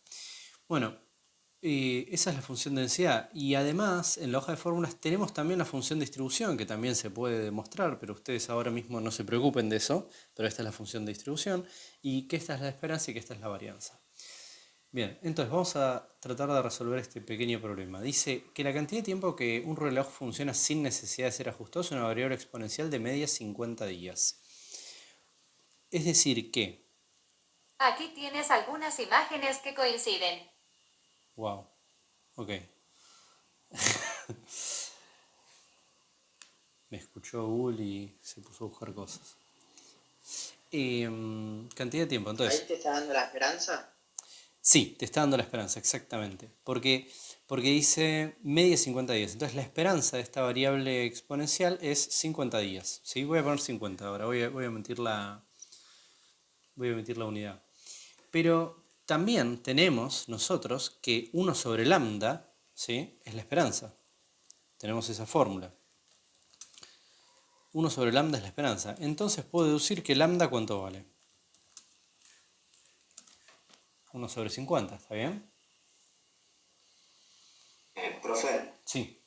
Bueno, esa es la función de densidad. Y además, en la hoja de fórmulas tenemos también la función de distribución, que también se puede demostrar, pero ustedes ahora mismo no se preocupen de eso, pero esta es la función de distribución, y que esta es la esperanza y que esta es la varianza. Bien, entonces vamos a tratar de resolver este pequeño problema. Dice que la cantidad de tiempo que un reloj funciona sin necesidad de ser ajustado es una variable exponencial de media 50 días. Es decir que... Aquí tienes algunas imágenes que coinciden. Wow, ok. Me escuchó Google y se puso a buscar cosas. Cantidad de tiempo, entonces... ¿Ahí te está dando la esperanza? Sí, te está dando la esperanza, exactamente. Porque dice media 50 días. Entonces la esperanza de esta variable exponencial es 50 días. ¿Sí? Voy a poner 50 ahora, voy a omitir la unidad. Pero también tenemos nosotros que 1 sobre lambda, ¿sí? Es la esperanza. Tenemos esa fórmula. 1 sobre lambda es la esperanza. Entonces puedo deducir que lambda ¿cuánto vale? 1 sobre 50, ¿está bien? Profe, Sí.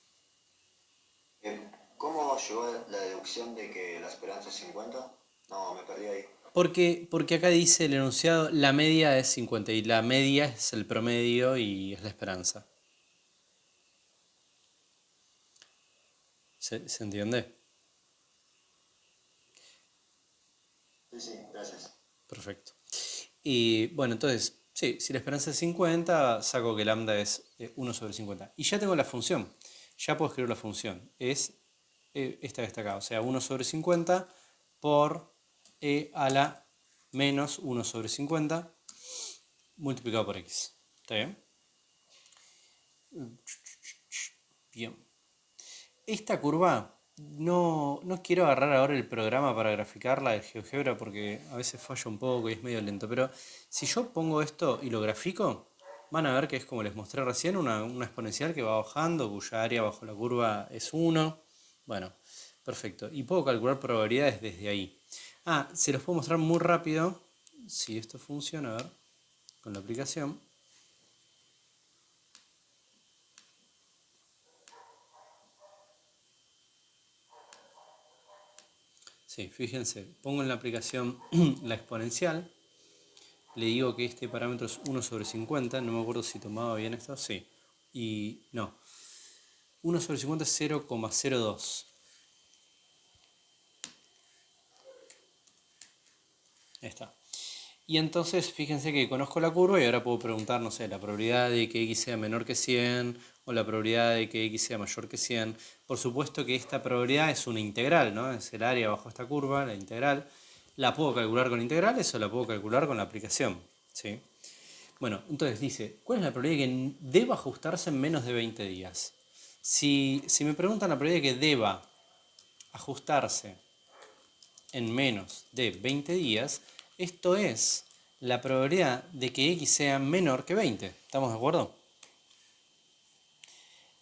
¿Cómo llegó la deducción de que la esperanza es 50? No, me perdí ahí. Porque acá dice el enunciado, la media es 50 y la media es el promedio y es la esperanza. ¿Se entiende? Sí, gracias. Perfecto. Y bueno, entonces, sí, si la esperanza es 50, saco que lambda es 1 sobre 50. Y ya tengo la función. Ya puedo escribir la función. Es esta que está acá. O sea, 1 sobre 50 por e a la menos 1 sobre 50 multiplicado por x. ¿Está bien? Bien. Esta curva, no quiero agarrar ahora el programa para graficarla de GeoGebra porque a veces falla un poco y es medio lento, pero si yo pongo esto y lo grafico, van a ver que es como les mostré recién, una exponencial que va bajando, cuya área bajo la curva es 1. Bueno, perfecto. Y puedo calcular probabilidades desde ahí. Se los puedo mostrar muy rápido, si esto funciona, a ver, con la aplicación. Sí, fíjense, pongo en la aplicación la exponencial, le digo que este parámetro es 1 sobre 50, no me acuerdo si tomaba bien esto, sí, y no, 1 sobre 50 es 0,02. Ahí está. Y entonces fíjense que conozco la curva y ahora puedo preguntar, no sé, la probabilidad de que x sea menor que 100 o la probabilidad de que x sea mayor que 100. Por supuesto que esta probabilidad es una integral, ¿no? Es el área bajo esta curva, la integral. ¿La puedo calcular con integrales o la puedo calcular con la aplicación? ¿Sí? Bueno, entonces dice, ¿cuál es la probabilidad de que deba ajustarse en menos de 20 días? Si me preguntan la probabilidad de que deba ajustarse en menos de 20 días, esto es la probabilidad de que x sea menor que 20. ¿Estamos de acuerdo?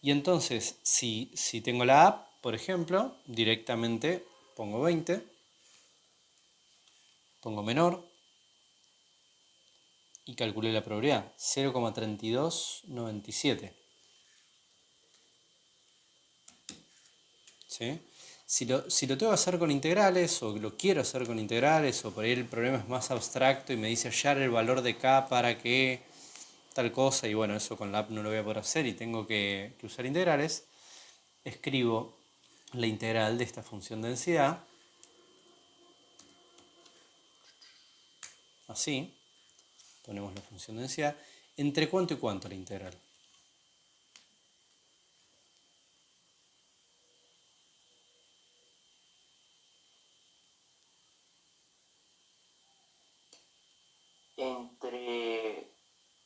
Y entonces, si tengo la A, por ejemplo, directamente pongo 20, pongo menor y calculé la probabilidad, 0,3297. ¿Sí? Si lo tengo que hacer con integrales, o lo quiero hacer con integrales, o por ahí el problema es más abstracto y me dice hallar el valor de k para que tal cosa, y bueno, eso con la app no lo voy a poder hacer y tengo que usar integrales, escribo la integral de esta función de densidad, así, ponemos la función de densidad, ¿entre cuánto y cuánto la integral? Entre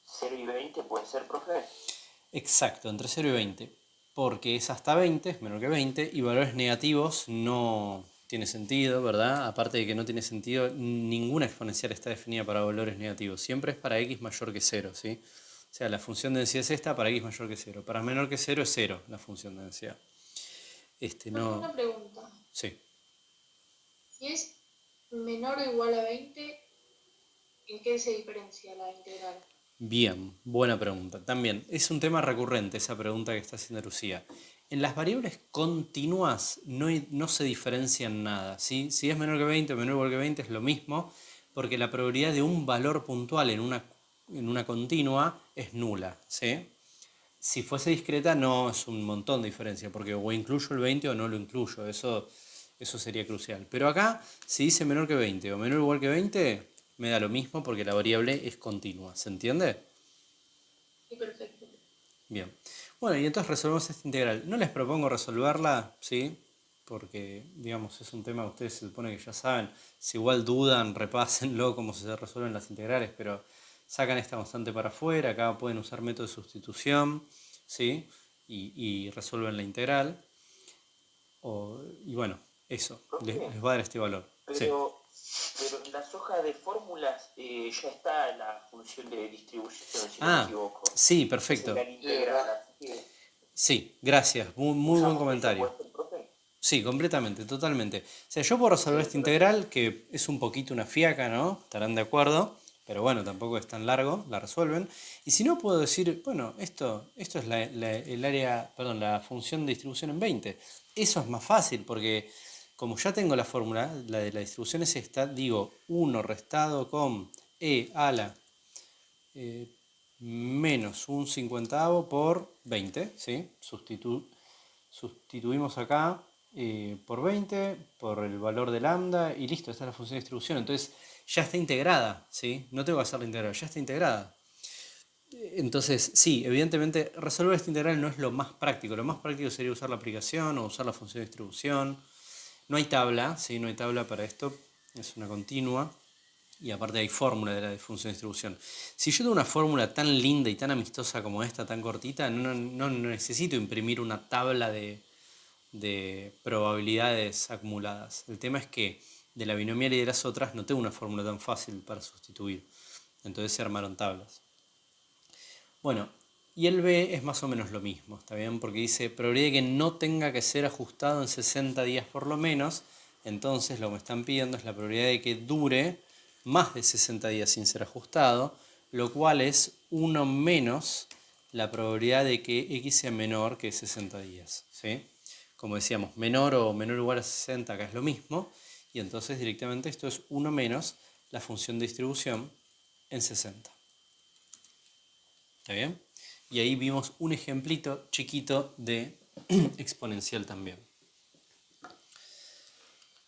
0 y 20 puede ser, profe. Exacto, entre 0 y 20, porque es hasta 20, es menor que 20, y valores negativos no tiene sentido, ¿verdad? Aparte de que no tiene sentido, ninguna exponencial está definida para valores negativos, siempre es para x mayor que 0, ¿sí? O sea, la función de densidad es esta para x mayor que 0, para menor que 0 es 0 la función de densidad. Una pregunta. Sí. Si es menor o igual a 20, ¿en qué se diferencia la integral? Bien, buena pregunta. También es un tema recurrente esa pregunta que está haciendo Lucía. En las variables continuas no se diferencian nada, ¿sí? Si es menor que 20 o menor o igual que 20 es lo mismo, porque la probabilidad de un valor puntual en una continua es nula, ¿sí? Si fuese discreta no es un montón de diferencia, porque o incluyo el 20 o no lo incluyo, eso sería crucial. Pero acá, si dice menor que 20 o menor o igual que 20, me da lo mismo porque la variable es continua, ¿se entiende? Sí, perfecto. Bien. Bueno, y entonces resolvemos esta integral. No les propongo resolverla, ¿sí? Porque, digamos, es un tema que ustedes se supone que ya saben. Si igual dudan, repásenlo cómo se resuelven las integrales, pero sacan esta constante para afuera. Acá pueden usar método de sustitución, ¿sí? Y resuelven la integral. Y bueno, eso, les va a dar este valor. Sí. Pero en las hojas de fórmulas ya está la función de distribución, si no me equivoco. Sí, perfecto. Es la integral, así que Sí, gracias. Muy buen comentario. ¿Usamos eso, profe? Sí, completamente, totalmente. O sea, yo puedo resolver esta integral, que es un poquito una fiaca, ¿no? Estarán de acuerdo, pero bueno, tampoco es tan largo, la resuelven. Y si no, puedo decir, bueno, esto es la función de distribución en 20. Eso es más fácil, porque como ya tengo la fórmula, la de la distribución es esta, digo 1 restado con e a la menos un 50avo por 20, ¿sí? Sustituimos acá por 20, por el valor de lambda y listo, esta es la función de distribución. Entonces ya está integrada, ¿sí? No tengo que hacer la integral, ya está integrada. Entonces, sí, evidentemente resolver esta integral no es lo más práctico. Lo más práctico sería usar la aplicación o usar la función de distribución. No hay tabla, ¿sí? No hay tabla para esto, es una continua. Y aparte hay fórmula de la función de distribución. Si yo tengo una fórmula tan linda y tan amistosa como esta, tan cortita, no necesito imprimir una tabla de probabilidades acumuladas. El tema es que de la binomial y de las otras no tengo una fórmula tan fácil para sustituir. Entonces se armaron tablas. Bueno, y el B es más o menos lo mismo, ¿está bien? Porque dice probabilidad de que no tenga que ser ajustado en 60 días por lo menos. Entonces lo que me están pidiendo es la probabilidad de que dure más de 60 días sin ser ajustado, lo cual es 1 menos la probabilidad de que x sea menor que 60 días, ¿sí? Como decíamos, menor o menor o igual a 60 acá es lo mismo, y entonces directamente esto es 1 menos la función de distribución en 60. ¿Está bien? Y ahí vimos un ejemplito chiquito de exponencial también.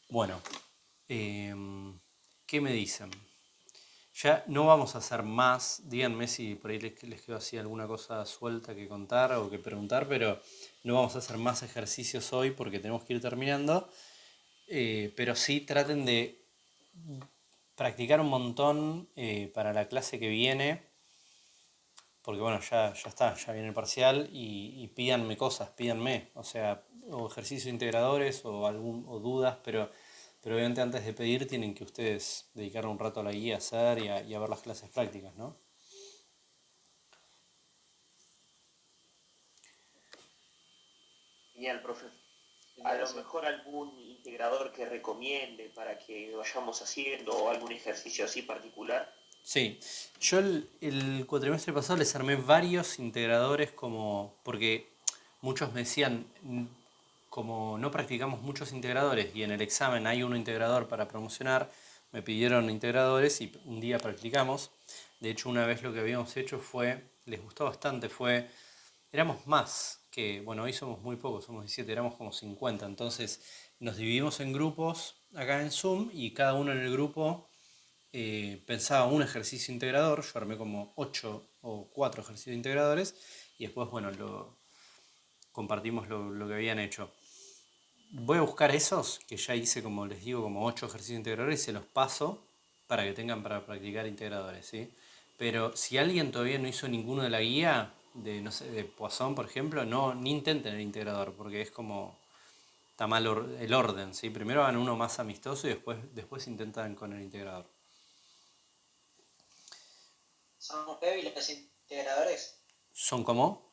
Bueno, ¿qué me dicen? Ya no vamos a hacer más, díganme si por ahí les quedó así alguna cosa suelta que contar o que preguntar, pero no vamos a hacer más ejercicios hoy porque tenemos que ir terminando. Pero sí traten de practicar un montón para la clase que viene, porque bueno, ya está, ya viene el parcial y pídanme cosas, pídanme, o sea, o ejercicios integradores o dudas, pero obviamente antes de pedir tienen que ustedes dedicar un rato a la guía a hacer y a ver las clases prácticas, ¿no? Genial, profe. A lo mejor algún integrador que recomiende para que vayamos haciendo o algún ejercicio así particular. Sí, yo el cuatrimestre pasado les armé varios integradores porque muchos me decían, como no practicamos muchos integradores y en el examen hay uno integrador para promocionar, me pidieron integradores y un día practicamos. De hecho, una vez lo que habíamos hecho les gustó bastante, éramos más bueno, hoy somos muy pocos, somos 17, éramos como 50, entonces nos dividimos en grupos acá en Zoom y cada uno en el grupo pensaba un ejercicio integrador, yo armé como 8 o 4 ejercicios integradores y después, bueno, compartimos lo que habían hecho. Voy a buscar esos, que ya hice, como les digo, como 8 ejercicios integradores y se los paso para que tengan para practicar integradores, ¿sí? Pero si alguien todavía no hizo ninguno de la guía, no sé, de Poisson, por ejemplo, ni intenten el integrador, porque es como, está mal el orden, ¿sí? Primero hagan uno más amistoso y después intentan con el integrador. ¿Son heavy los integradores? ¿Son como?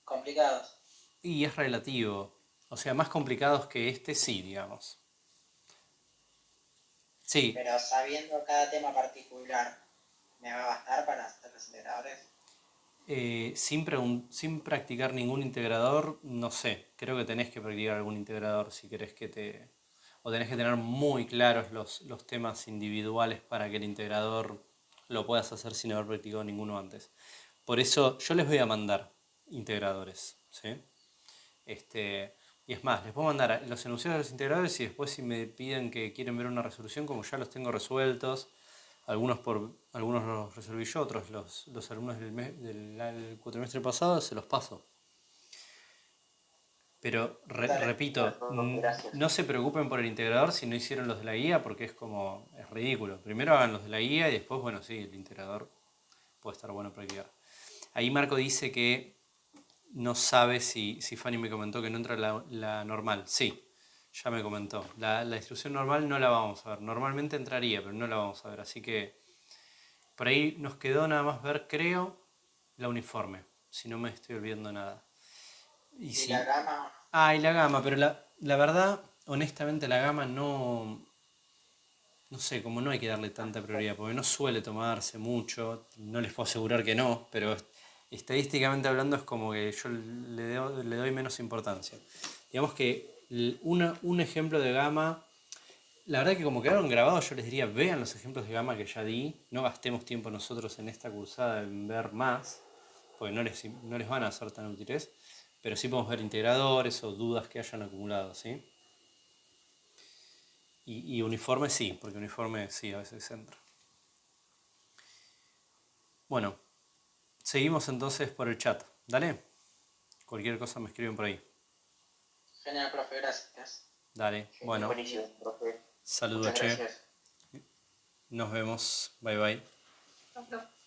Complicados. Y es relativo. O sea, más complicados que este, sí, digamos. Sí, Pero sabiendo cada tema particular, ¿me va a bastar para hacer los integradores? sin practicar ningún integrador, no sé. Creo que tenés que practicar algún integrador si querés o tenés que tener muy claros los temas individuales para que el integrador lo puedas hacer sin haber practicado ninguno antes. Por eso yo les voy a mandar integradores, ¿sí? Y es más, les puedo mandar los enunciados de los integradores y después si me piden que quieren ver una resolución, como ya los tengo resueltos, algunos los resolví yo, otros los alumnos del cuatrimestre pasado se los paso. Pero repito, Gracias. no se preocupen por el integrador si no hicieron los de la guía porque es ridículo. Primero hagan los de la guía y después, bueno, sí, el integrador puede estar bueno practicar. Ahí Marco dice que no sabe si Fanny me comentó que no entra la normal. Sí, ya me comentó. La instrucción normal no la vamos a ver. Normalmente entraría, pero no la vamos a ver. Así que por ahí nos quedó nada más ver, creo, la uniforme. Si no me estoy olvidando nada. ¿Y la gama? Ah, y la gama, pero la verdad, honestamente, la gama no sé, como no hay que darle tanta prioridad, porque no suele tomarse mucho, no les puedo asegurar que no, pero estadísticamente hablando es como que yo le doy menos importancia. Digamos que un ejemplo de gama, la verdad que como quedaron grabados yo les diría, vean los ejemplos de gama que ya di, no gastemos tiempo nosotros en esta cursada en ver más, porque no les van a ser tan útiles, pero sí podemos ver integradores o dudas que hayan acumulado, ¿sí? Y uniforme sí, porque uniforme sí a veces entra. Bueno, seguimos entonces por el chat. Dale. Cualquier cosa me escriben por ahí. Genial, profe, gracias. Dale. Bueno. Buenísimo, profe. Saludos, Muchas che. gracias. Nos vemos. Bye bye. Hasta